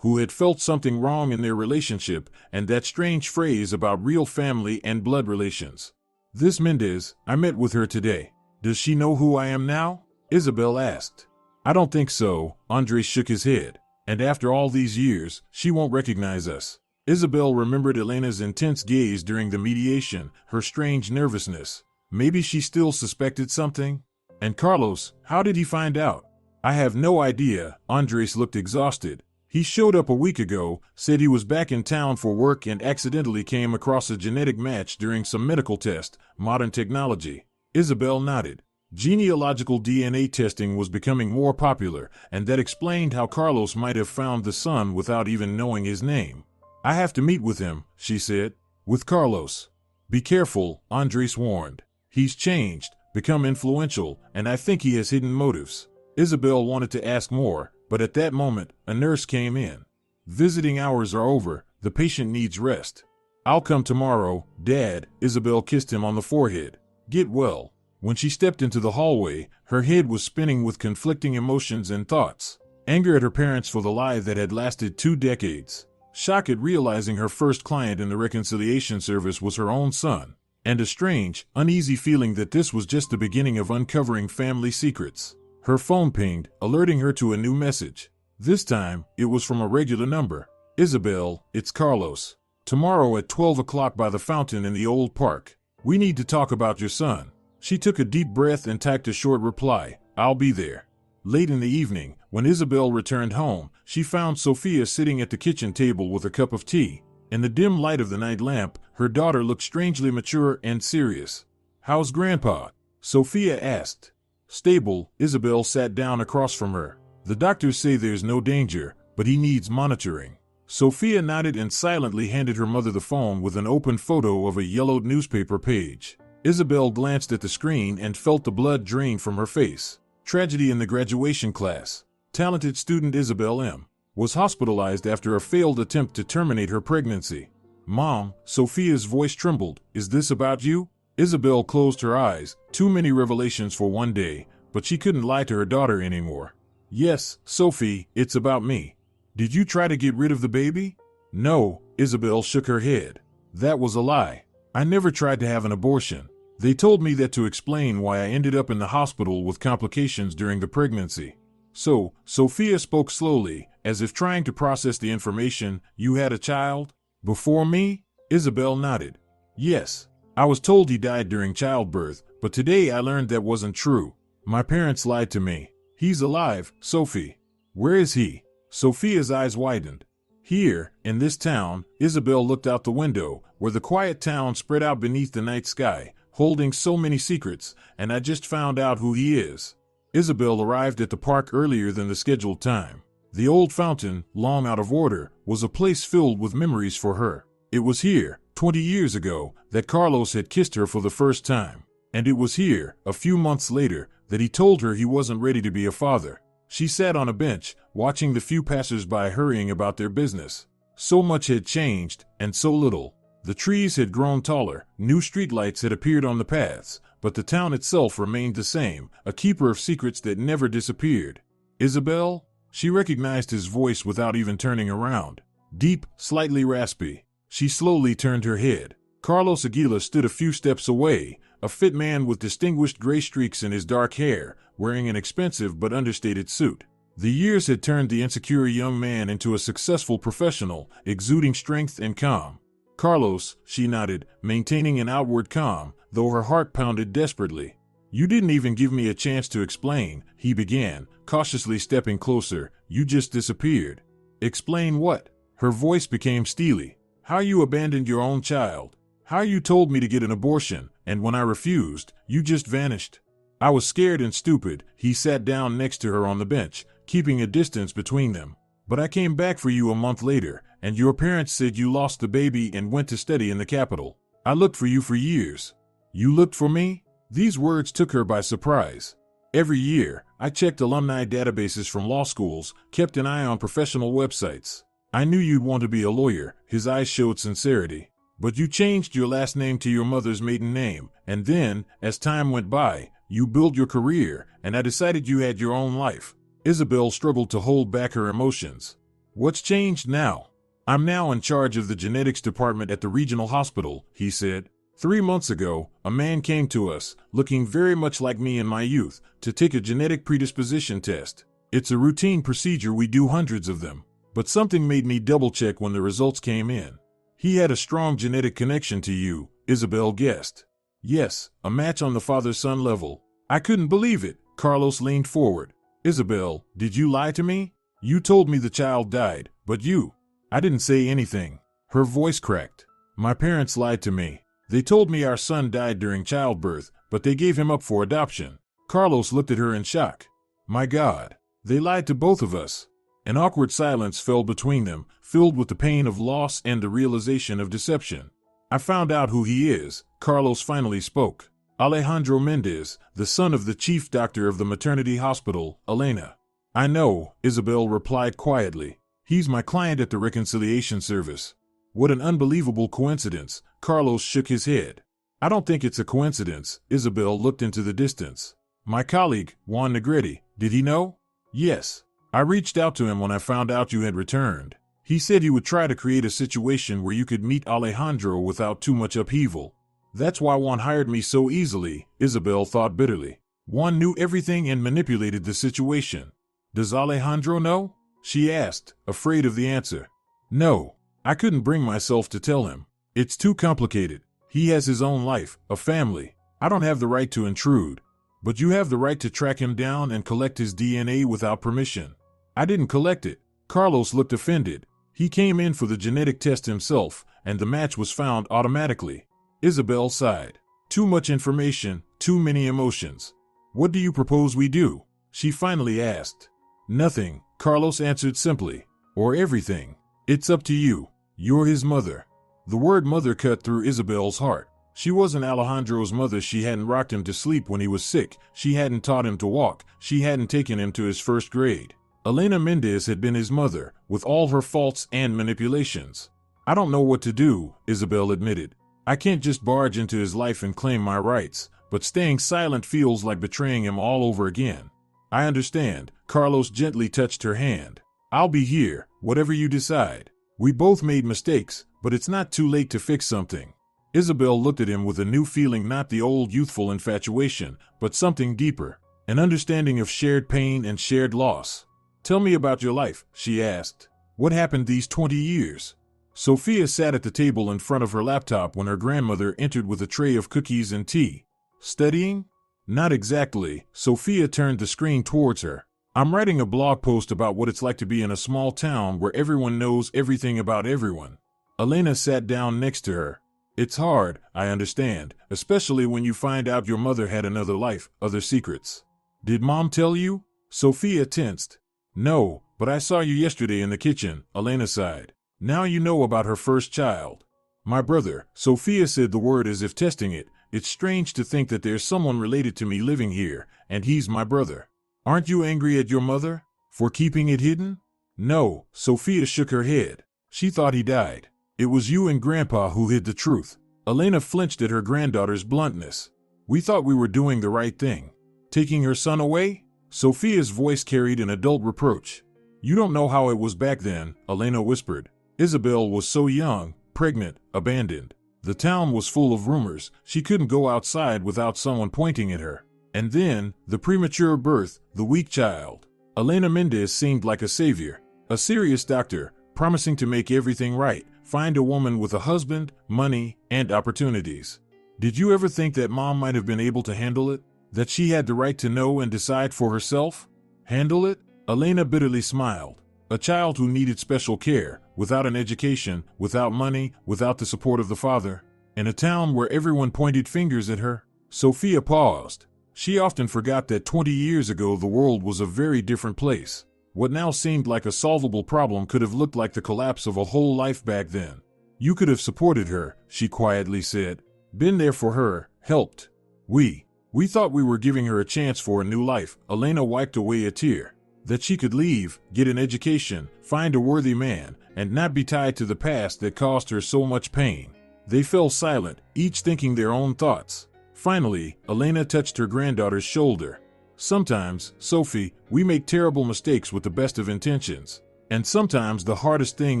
Speaker 2: who had felt something wrong in their relationship, and that strange phrase about real family and blood relations. "This Mendez, I met with her today. Does she know who I am now?" Isabel asked. "I don't think so," Andres shook his head. "And after all these years, she won't recognize us." Isabel remembered Elena's intense gaze during the mediation, her strange nervousness. Maybe she still suspected something? "And Carlos, how did he find out?" "I have no idea." Andres looked exhausted. "He showed up a week ago, said he was back in town for work and accidentally came across a genetic match during some medical test, modern technology." Isabel nodded. Genealogical DNA testing was becoming more popular, and that explained how Carlos might have found the son without even knowing his name. "I have to meet with him," she said. "With Carlos." "Be careful," Andres warned. "He's changed, become influential, and I think he has hidden motives." Isabel wanted to ask more, but at that moment, a nurse came in. "Visiting hours are over. The patient needs rest." "I'll come tomorrow, Dad." Isabel kissed him on the forehead. "Get well." When she stepped into the hallway, her head was spinning with conflicting emotions and thoughts. Anger at her parents for the lie that had lasted 2 decades. Shock at realizing her first client in the reconciliation service was her own son. And a strange, uneasy feeling that this was just the beginning of uncovering family secrets. Her phone pinged, alerting her to a new message. This time, it was from a regular number. "Isabel, it's Carlos. Tomorrow at 12 o'clock by the fountain in the old park. We need to talk about your son." She took a deep breath and typed a short reply, "I'll be there." Late in the evening, when Isabel returned home, she found Sophia sitting at the kitchen table with a cup of tea. In the dim light of the night lamp, her daughter looked strangely mature and serious. "How's Grandpa?" Sophia asked. "Stable." Isabel sat down across from her. "The doctors say there's no danger, but he needs monitoring." Sophia nodded and silently handed her mother the phone with an open photo of a yellowed newspaper page. Isabel glanced at the screen and felt the blood drain from her face. Tragedy in the graduation class. Talented student Isabel M. was hospitalized after a failed attempt to terminate her pregnancy. "Mom," Sophia's voice trembled, "is this about you?" Isabel closed her eyes, too many revelations for one day, but she couldn't lie to her daughter anymore. "Yes, Sophie, it's about me." "Did you try to get rid of the baby?" "No." Isabel shook her head. That was a lie. I never tried to have an abortion. They told me that to explain why I ended up in the hospital with complications during the pregnancy. So, Sophia spoke slowly, as if trying to process the information. You had a child? Before me? Isabel nodded. Yes. I was told he died during childbirth, but today I learned that wasn't true. My parents lied to me. He's alive, Sophie. Where is he? Sophia's eyes widened. Here, in this town. Isabel looked out the window, where the quiet town spread out beneath the night sky, holding so many secrets, and I just found out who he is. Isabel arrived at the park earlier than the scheduled time. The old fountain, long out of order, was a place filled with memories for her. It was here, 20 years ago, that Carlos had kissed her for the first time. And it was here, a few months later, that he told her he wasn't ready to be a father. She sat on a bench, watching the few passers-by hurrying about their business. So much had changed, and so little. The trees had grown taller, new streetlights had appeared on the paths, but the town itself remained the same, a keeper of secrets that never disappeared. Isabel? She recognized his voice without even turning around. Deep, slightly raspy. She slowly turned her head. Carlos Aguila stood a few steps away, a fit man with distinguished gray streaks in his dark hair, wearing an expensive but understated suit. The years had turned the insecure young man into a successful professional, exuding strength and calm. Carlos, she nodded, maintaining an outward calm, though her heart pounded desperately. You didn't even give me a chance to explain, he began, cautiously stepping closer. You just disappeared. Explain what? Her voice became steely. How you abandoned your own child. How you told me to get an abortion, and when I refused, you just vanished. I was scared and stupid. He sat down next to her on the bench, keeping a distance between them. But I came back for you a month later, and your parents said you lost the baby and went to study in the capital. I looked for you for years. You looked for me? These words took her by surprise. Every year, I checked alumni databases from law schools, kept an eye on professional websites. I knew you'd want to be a lawyer. His eyes showed sincerity. But you changed your last name to your mother's maiden name, and then, as time went by, you built your career, and I decided you had your own life. Isabel struggled to hold back her emotions. What's changed now? I'm now in charge of the genetics department at the regional hospital, he said. 3 months ago, a man came to us, looking very much like me in my youth, to take a genetic predisposition test. It's a routine procedure, we do hundreds of them. But something made me double-check when the results came in. He had a strong genetic connection to you, Isabel guessed. Yes, a match on the father-son level. I couldn't believe it. Carlos leaned forward. Isabel, did you lie to me? You told me the child died, but you... I didn't say anything. Her voice cracked. My parents lied to me. They told me our son died during childbirth, but they gave him up for adoption. Carlos looked at her in shock. My God, they lied to both of us. An awkward silence fell between them, filled with the pain of loss and the realization of deception. I found out who he is, Carlos finally spoke. Alejandro Mendez, the son of the chief doctor of the maternity hospital, Elena. I know, Isabel replied quietly. He's my client at the reconciliation service. What an unbelievable coincidence. Carlos shook his head. I don't think it's a coincidence. Isabel looked into the distance. My colleague, Juan Negretti, did he know? Yes. I reached out to him when I found out you had returned. He said he would try to create a situation where you could meet Alejandro without too much upheaval. That's why Juan hired me so easily, Isabel thought bitterly. Juan knew everything and manipulated the situation. Does Alejandro know? She asked, afraid of the answer. No. I couldn't bring myself to tell him. It's too complicated. He has his own life, a family. I don't have the right to intrude. But you have the right to track him down and collect his DNA without permission. I didn't collect it. Carlos looked offended. He came in for the genetic test himself, and the match was found automatically. Isabel sighed. Too much information, too many emotions. What do you propose we do? She finally asked. Nothing, Carlos answered simply. Or everything. It's up to you. You're his mother. The word mother cut through Isabel's heart. She wasn't Alejandro's mother. She hadn't rocked him to sleep when he was sick. She hadn't taught him to walk. She hadn't taken him to his first grade. Elena Mendez had been his mother, with all her faults and manipulations. I don't know what to do, Isabel admitted. I can't just barge into his life and claim my rights, but staying silent feels like betraying him all over again. I understand. Carlos gently touched her hand. I'll be here, whatever you decide. We both made mistakes, but it's not too late to fix something. Isabel looked at him with a new feeling, not the old youthful infatuation, but something deeper, an understanding of shared pain and shared loss. Tell me about your life, she asked. What happened these 20 years? Sophia sat at the table in front of her laptop when her grandmother entered with a tray of cookies and tea. Studying? Not exactly. Sophia turned the screen towards her. I'm writing a blog post about what it's like to be in a small town where everyone knows everything about everyone. Elena sat down next to her. It's hard, I understand, especially when you find out your mother had another life, other secrets. Did Mom tell you? Sophia tensed. No, but I saw you yesterday in the kitchen, Elena sighed. Now you know about her first child. My brother, Sophia said the word as if testing it. It's strange to think that there's someone related to me living here, and he's my brother. Aren't you angry at your mother? For keeping it hidden? No, Sophia shook her head. She thought he died. It was you and Grandpa who hid the truth. Elena flinched at her granddaughter's bluntness. We thought we were doing the right thing. Taking her son away? Sophia's voice carried an adult reproach. You don't know how it was back then, Elena whispered. Isabel was so young, pregnant, abandoned. The town was full of rumors. She couldn't go outside without someone pointing at her. And then, the premature birth, the weak child. Elena Mendez seemed like a savior, a serious doctor, promising to make everything right, find a woman with a husband, money, and opportunities. Did you ever think that Mom might have been able to handle it? That she had the right to know and decide for herself? Handle it? Elena bitterly smiled. A child who needed special care, without an education, without money, without the support of the father. In a town where everyone pointed fingers at her. Sophia paused. She often forgot that 20 years ago the world was a very different place. What now seemed like a solvable problem could have looked like the collapse of a whole life back then. You could have supported her, she quietly said. Been there for her, helped. We thought we were giving her a chance for a new life. Elena wiped away a tear. That she could leave, get an education, find a worthy man, and not be tied to the past that caused her so much pain. They fell silent, each thinking their own thoughts. Finally, Elena touched her granddaughter's shoulder. Sometimes, Sophie, we make terrible mistakes with the best of intentions. And sometimes the hardest thing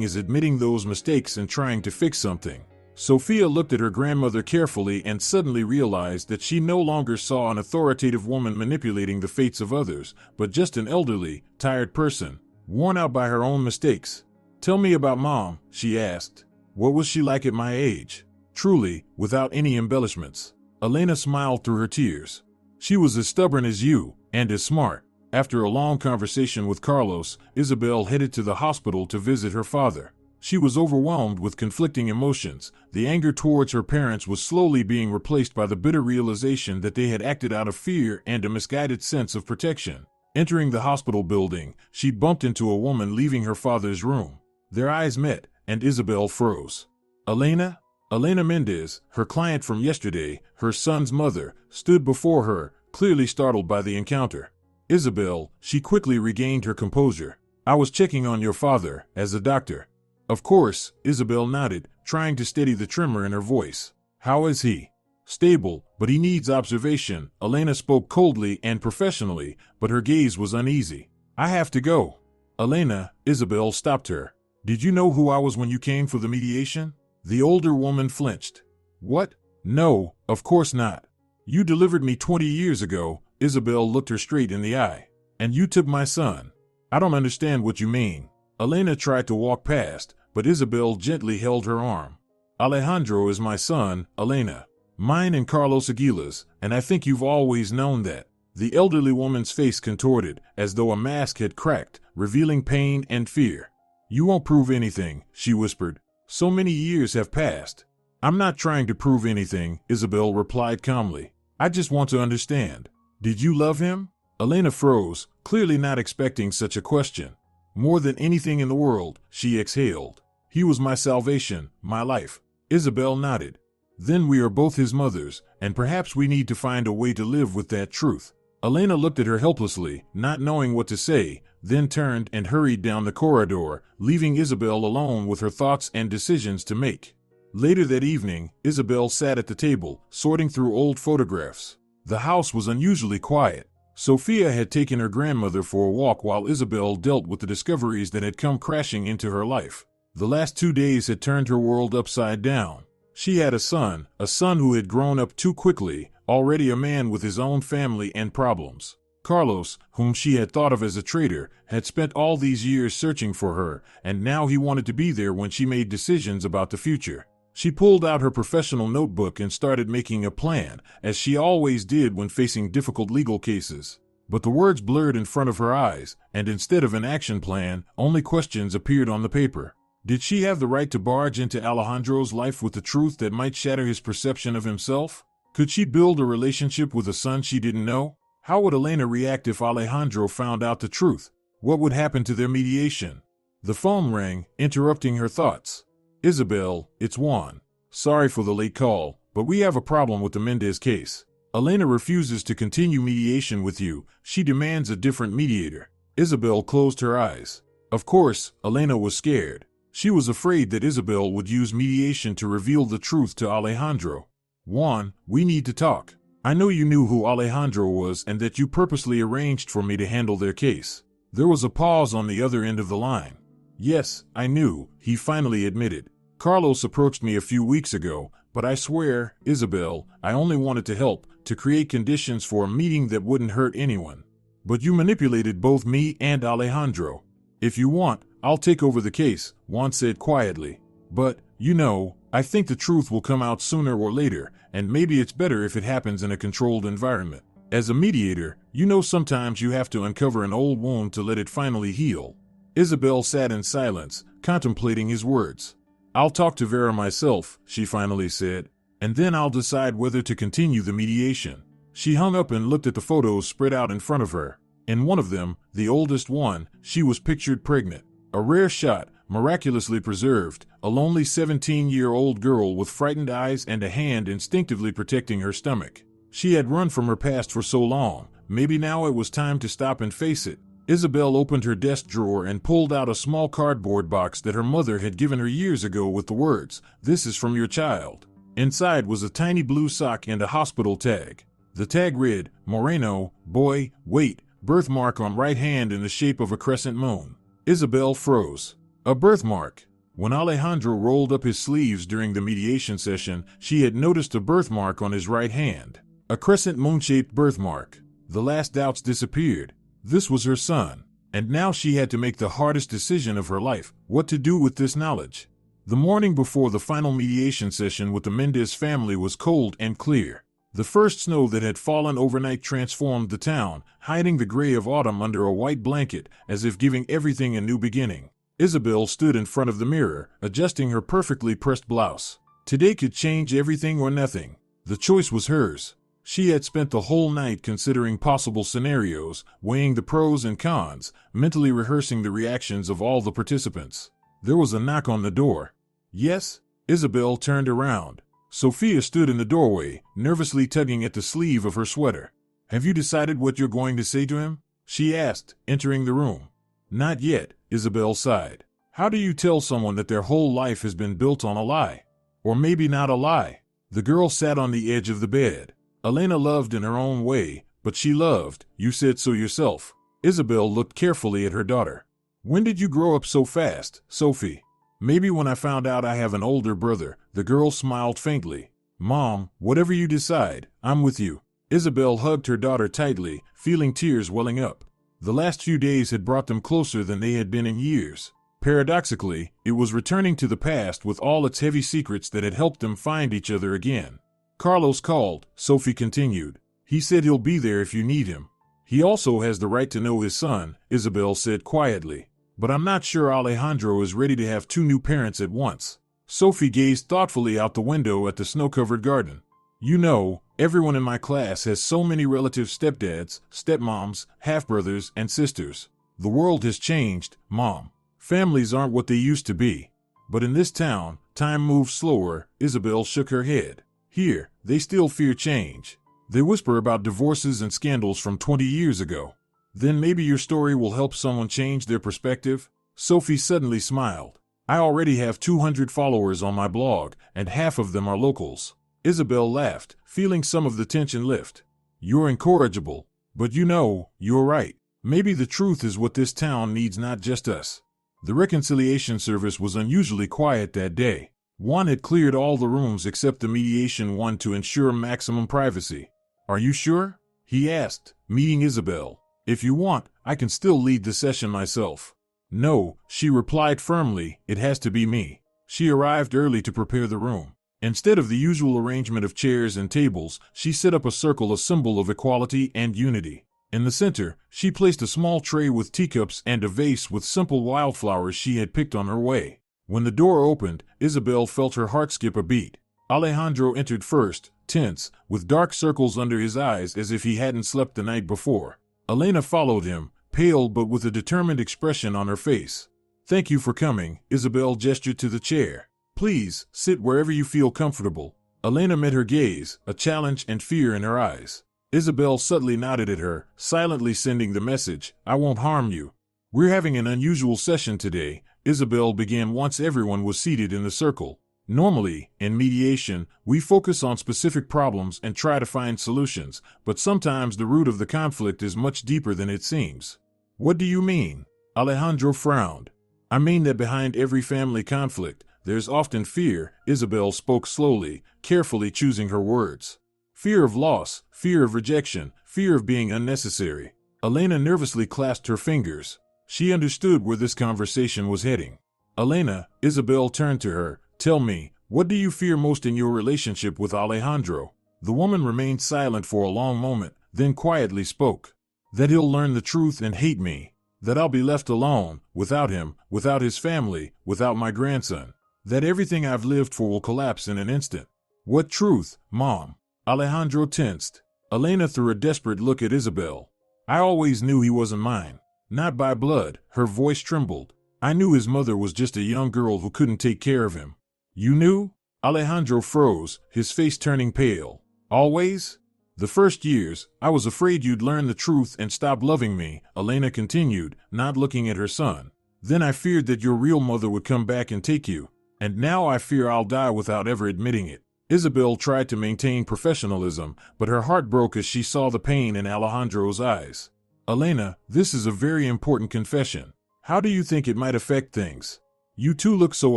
Speaker 2: is admitting those mistakes and trying to fix something. Sophia looked at her grandmother carefully and suddenly realized that she no longer saw an authoritative woman manipulating the fates of others, but just an elderly, tired person, worn out by her own mistakes. Tell me about Mom, she asked. What was she like at my age? Truly, without any embellishments. Elena smiled through her tears. She was as stubborn as you, and as smart. After a long conversation with Carlos, Isabel headed to the hospital to visit her father. She was overwhelmed with conflicting emotions. The anger towards her parents was slowly being replaced by the bitter realization that they had acted out of fear and a misguided sense of protection. Entering the hospital building, she bumped into a woman leaving her father's room. Their eyes met, and Isabel froze. Elena? Elena Mendez, her client from yesterday, her son's mother, stood before her, clearly startled by the encounter. Isabel, she quickly regained her composure. I was checking on your father, as a doctor. Of course, Isabel nodded, trying to steady the tremor in her voice. How is he? Stable, but he needs observation. Elena spoke coldly and professionally, but her gaze was uneasy. I have to go. Elena, Isabel stopped her. Did you know who I was when you came for the mediation? The older woman flinched. What? No, of course not. You delivered me 20 years ago. Isabel looked her straight in the eye. And you took my son. I don't understand what you mean. Elena tried to walk past, but Isabel gently held her arm. Alejandro is my son, Elena. Mine and Carlos Aguilar's, and I think you've always known that. The elderly woman's face contorted, as though a mask had cracked, revealing pain and fear. You won't prove anything, she whispered. So many years have passed. I'm not trying to prove anything, Isabel replied calmly. I just want to understand. Did you love him? Elena froze, clearly not expecting such a question. More than anything in the world, she exhaled. He was my salvation, my life. Isabel nodded. Then we are both his mothers, and perhaps we need to find a way to live with that truth. Elena looked at her helplessly, not knowing what to say, then turned and hurried down the corridor, leaving Isabel alone with her thoughts and decisions to make. Later that evening, Isabel sat at the table, sorting through old photographs. The house was unusually quiet. Sophia had taken her grandmother for a walk while Isabel dealt with the discoveries that had come crashing into her life. The last 2 days had turned her world upside down. She had a son who had grown up too quickly, already a man with his own family and problems. Carlos, whom she had thought of as a traitor, had spent all these years searching for her, and now he wanted to be there when she made decisions about the future. She pulled out her professional notebook and started making a plan, as she always did when facing difficult legal cases. But the words blurred in front of her eyes, and instead of an action plan, only questions appeared on the paper. Did she have the right to barge into Alejandro's life with the truth that might shatter his perception of himself? Could she build a relationship with a son she didn't know? How would Elena react if Alejandro found out the truth? What would happen to their mediation? The phone rang, interrupting her thoughts. Isabel, it's Juan. Sorry for the late call, but we have a problem with the Mendez case. Elena refuses to continue mediation with you. She demands a different mediator. Isabel closed her eyes. Of course, Elena was scared. She was afraid that Isabel would use mediation to reveal the truth to Alejandro. Juan, we need to talk. I know you knew who Alejandro was and that you purposely arranged for me to handle their case. There was a pause on the other end of the line. Yes, I knew, he finally admitted. Carlos approached me a few weeks ago, but I swear, Isabel, I only wanted to help, to create conditions for a meeting that wouldn't hurt anyone. But you manipulated both me and Alejandro. If you want, I'll take over the case, Juan said quietly. But, you know, I think the truth will come out sooner or later, and maybe it's better if it happens in a controlled environment. As a mediator, you know sometimes you have to uncover an old wound to let it finally heal. Isabel sat in silence, contemplating his words. I'll talk to Vera myself, she finally said, and then I'll decide whether to continue the mediation. She hung up and looked at the photos spread out in front of her. In one of them, the oldest one, she was pictured pregnant. A rare shot, miraculously preserved, a lonely 17-year-old girl with frightened eyes and a hand instinctively protecting her stomach. She had run from her past for so long, maybe now it was time to stop and face it. Isabel opened her desk drawer and pulled out a small cardboard box that her mother had given her years ago with the words, "This is from your child." Inside was a tiny blue sock and a hospital tag. The tag read, Moreno, boy, weight, birthmark on right hand in the shape of a crescent moon. Isabel froze. A birthmark. When Alejandro rolled up his sleeves during the mediation session, she had noticed a birthmark on his right hand. A crescent moon-shaped birthmark. The last doubts disappeared. This was her son. And now she had to make the hardest decision of her life, what to do with this knowledge. The morning before the final mediation session with the Mendez family was cold and clear. The first snow that had fallen overnight transformed the town, hiding the gray of autumn under a white blanket, as if giving everything a new beginning. Isabel stood in front of the mirror, adjusting her perfectly pressed blouse. Today could change everything or nothing. The choice was hers. She had spent the whole night considering possible scenarios, weighing the pros and cons, mentally rehearsing the reactions of all the participants. There was a knock on the door. Yes? Isabel turned around. Sophia stood in the doorway, nervously tugging at the sleeve of her sweater. Have you decided what you're going to say to him? She asked, entering the room. Not yet, Isabel sighed. How do you tell someone that their whole life has been built on a lie? Or maybe not a lie. The girl sat on the edge of the bed. Elena loved in her own way, but she loved, you said so yourself. Isabel looked carefully at her daughter. When did you grow up so fast, Sophie? Maybe when I found out I have an older brother, the girl smiled faintly. Mom, whatever you decide, I'm with you. Isabel hugged her daughter tightly, feeling tears welling up. The last few days had brought them closer than they had been in years. Paradoxically, it was returning to the past with all its heavy secrets that had helped them find each other again. Carlos called, Sophie continued. He said he'll be there if you need him. He also has the right to know his son, Isabel said quietly. But I'm not sure Alejandro is ready to have two new parents at once. Sophie gazed thoughtfully out the window at the snow-covered garden. You know, everyone in my class has so many relative stepdads, stepmoms, half-brothers, and sisters. The world has changed, Mom. Families aren't what they used to be. But in this town, time moves slower, Isabel shook her head. Here, they still fear change. They whisper about divorces and scandals from 20 years ago. Then maybe your story will help someone change their perspective? Sophie suddenly smiled. I already have 200 followers on my blog, and half of them are locals. Isabel laughed, feeling some of the tension lift. You're incorrigible. But you know, you're right. Maybe the truth is what this town needs, not just us. The reconciliation service was unusually quiet that day. Juan had cleared all the rooms except the mediation one to ensure maximum privacy. "Are you sure?" he asked, meeting Isabel. "If you want, I can still lead the session myself." "No," she replied firmly, "it has to be me." She arrived early to prepare the room. Instead of the usual arrangement of chairs and tables, she set up a circle, a symbol of equality and unity. In the center, she placed a small tray with teacups and a vase with simple wildflowers she had picked on her way. When the door opened, Isabel felt her heart skip a beat. Alejandro entered first, tense, with dark circles under his eyes as if he hadn't slept the night before. Elena followed him, pale but with a determined expression on her face. "Thank you for coming," Isabel gestured to the chair. "Please, sit wherever you feel comfortable." Elena met her gaze, a challenge and fear in her eyes. Isabel subtly nodded at her, silently sending the message, "I won't harm you." "We're having an unusual session today," Isabel began once everyone was seated in the circle. "Normally, in mediation, we focus on specific problems and try to find solutions, but sometimes the root of the conflict is much deeper than it seems." "What do you mean?" Alejandro frowned. "I mean that behind every family conflict, there's often fear," Isabel spoke slowly, carefully choosing her words. "Fear of loss, fear of rejection, fear of being unnecessary." Elena nervously clasped her fingers. She understood where this conversation was heading. "Elena," Isabel turned to her, "tell me, what do you fear most in your relationship with Alejandro?" The woman remained silent for a long moment, then quietly spoke. "That he'll learn the truth and hate me. That I'll be left alone, without him, without his family, without my grandson. That everything I've lived for will collapse in an instant." "What truth, Mom?" Alejandro tensed. Elena threw a desperate look at Isabel. "I always knew he wasn't mine. Not by blood," her voice trembled. "I knew his mother was just a young girl who couldn't take care of him." "You knew?" Alejandro froze, his face turning pale. "Always?" "The first years, I was afraid you'd learn the truth and stop loving me," Elena continued, not looking at her son. "Then I feared that your real mother would come back and take you. And now I fear I'll die without ever admitting it." Isabel tried to maintain professionalism, but her heart broke as she saw the pain in Alejandro's eyes. "Elena, this is a very important confession. How do you think it might affect things? You two look so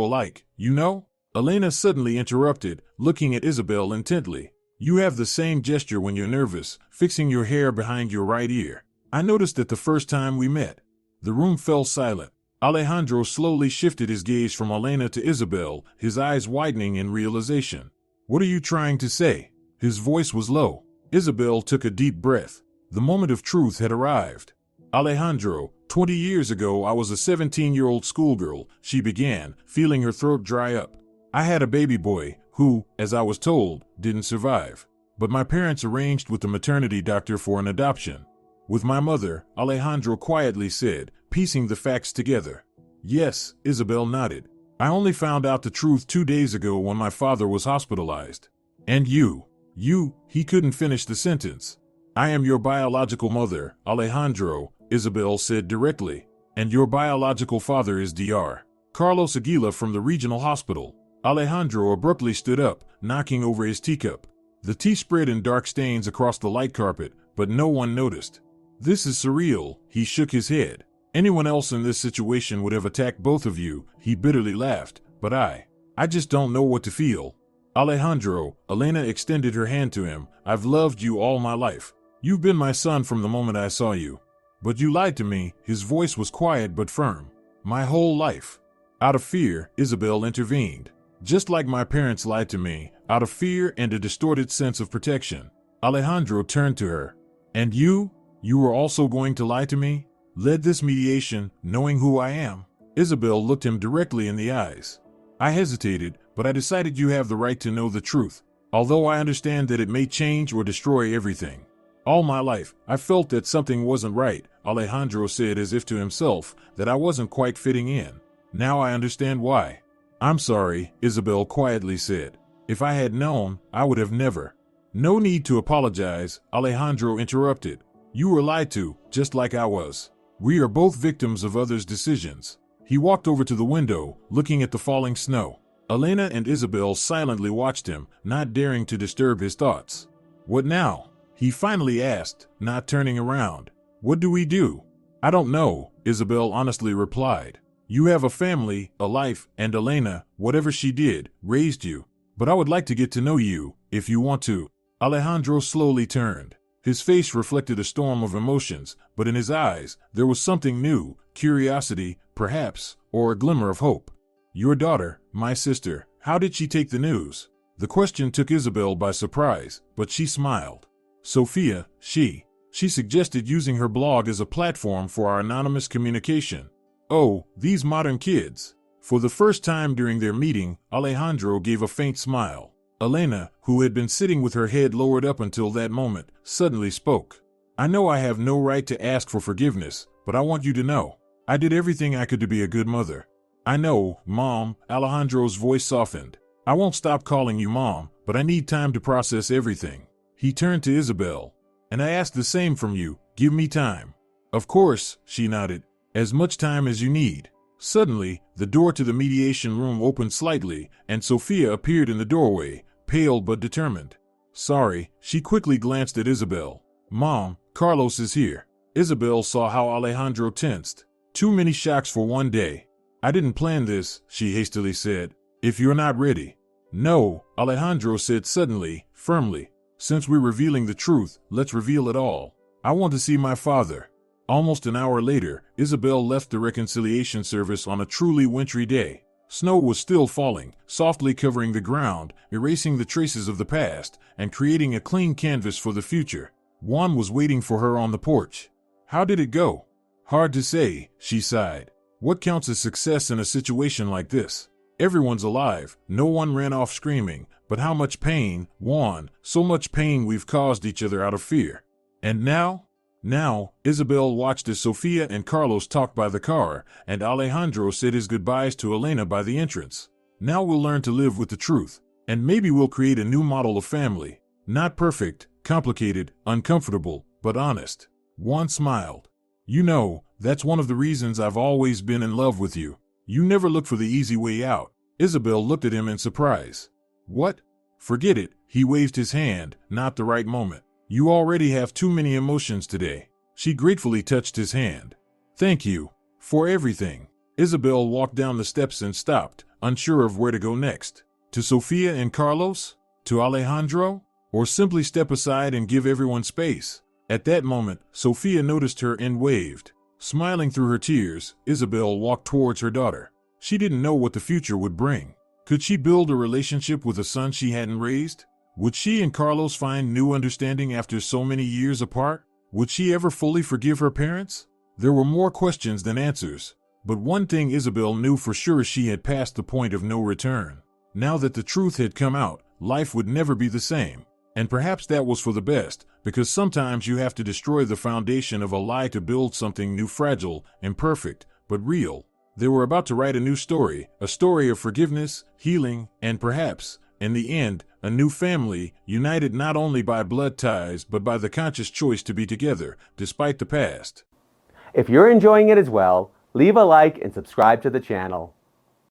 Speaker 2: alike, you know?" Elena suddenly interrupted, looking at Isabel intently. "You have the same gesture when you're nervous, fixing your hair behind your right ear. I noticed it the first time we met." The room fell silent. Alejandro slowly shifted his gaze from Elena to Isabel, his eyes widening in realization. "What are you trying to say?" His voice was low. Isabel took a deep breath. The moment of truth had arrived. "Alejandro, 20 years ago I was a 17-year-old schoolgirl," she began, feeling her throat dry up. "I had a baby boy, who, as I was told, didn't survive. But my parents arranged with the maternity doctor for an adoption. With my mother," Alejandro quietly said, piecing the facts together. "Yes," Isabel nodded. "I only found out the truth 2 days ago when my father was hospitalized." "And you?" He couldn't finish the sentence. "I am your biological mother, Alejandro," Isabel said directly. "And your biological father is Dr. Carlos Aguila from the regional hospital." Alejandro abruptly stood up, knocking over his teacup. The tea spread in dark stains across the light carpet, but no one noticed. "This is surreal," he shook his head. "Anyone else in this situation would have attacked both of you," he bitterly laughed, "but I just don't know what to feel." "Alejandro," Elena extended her hand to him, "I've loved you all my life. You've been my son from the moment I saw you. But you lied to me," his voice was quiet but firm. "My whole life." Out of fear, Isabel intervened. "Just like my parents lied to me, out of fear and a distorted sense of protection." Alejandro turned to her. "And you? You were also going to lie to me? Led this mediation, knowing who I am?" Isabel looked him directly in the eyes. "I hesitated, but I decided you have the right to know the truth, although I understand that it may change or destroy everything. All my life, I felt that something wasn't right," Alejandro said as if to himself, "that I wasn't quite fitting in. Now I understand why." "I'm sorry," Isabel quietly said. "If I had known, I would have never." "No need to apologize," Alejandro interrupted. "You were lied to, just like I was. We are both victims of others' decisions." He walked over to the window, looking at the falling snow. Elena and Isabel silently watched him, not daring to disturb his thoughts. "What now?" he finally asked, not turning around. "What do we do?" "I don't know," Isabel honestly replied. You have a family, a life, and Elena, whatever she did, raised you. But I would like to get to know you, if you want to. Alejandro slowly turned. His face reflected a storm of emotions, but in his eyes, there was something new, curiosity, perhaps, or a glimmer of hope. Your daughter, my sister, how did she take the news? The question took Isabel by surprise, but she smiled. Sophia, she suggested using her blog as a platform for our anonymous communication. Oh, these modern kids. For the first time during their meeting, Alejandro gave a faint smile. Elena, who had been sitting with her head lowered up until that moment, suddenly spoke. I know I have no right to ask for forgiveness, but I want you to know. I did everything I could to be a good mother. I know, Mom, Alejandro's voice softened. I won't stop calling you Mom, but I need time to process everything. He turned to Isabel. And I ask the same from you, give me time. Of course, she nodded, as much time as you need. Suddenly, the door to the mediation room opened slightly, and Sophia appeared in the doorway, pale but determined. Sorry, she quickly glanced at Isabel. Mom, Carlos is here. Isabel saw how Alejandro tensed. Too many shocks for one day. I didn't plan this, she hastily said. If you're not ready. No, Alejandro said suddenly, firmly. Since we're revealing the truth, let's reveal it all. I want to see my father. Almost an hour later, Isabel left the reconciliation service on a truly wintry day. Snow was still falling, softly covering the ground, erasing the traces of the past, and creating a clean canvas for the future. Juan was waiting for her on the porch. How did it go? Hard to say, she sighed. What counts as success in a situation like this? Everyone's alive, no one ran off screaming, but how much pain, Juan, so much pain we've caused each other out of fear. And now? Now, Isabel watched as Sophia and Carlos talked by the car, and Alejandro said his goodbyes to Elena by the entrance. Now we'll learn to live with the truth, and maybe we'll create a new model of family. Not perfect, complicated, uncomfortable, but honest. Juan smiled. You know, that's one of the reasons I've always been in love with you. You never look for the easy way out. Isabel looked at him in surprise. What? Forget it, he waved his hand, not the right moment. You already have too many emotions today. She gratefully touched his hand. Thank you. For everything. Isabel walked down the steps and stopped, unsure of where to go next. To Sophia and Carlos? To Alejandro? Or simply step aside and give everyone space? At that moment, Sophia noticed her and waved. Smiling through her tears, Isabel walked towards her daughter. She didn't know what the future would bring. Could she build a relationship with a son she hadn't raised? Would she and Carlos find new understanding after so many years apart? Would she ever fully forgive her parents? There were more questions than answers. But one thing Isabel knew for sure, she had passed the point of no return. Now that the truth had come out, life would never be the same. And perhaps that was for the best, because sometimes you have to destroy the foundation of a lie to build something new, fragile, imperfect, but real. They were about to write a new story, a story of forgiveness, healing, and perhaps, in the end, a new family, united not only by blood ties but by the conscious choice to be together, despite the past.
Speaker 1: If you're enjoying it as well, leave a like and subscribe to the channel.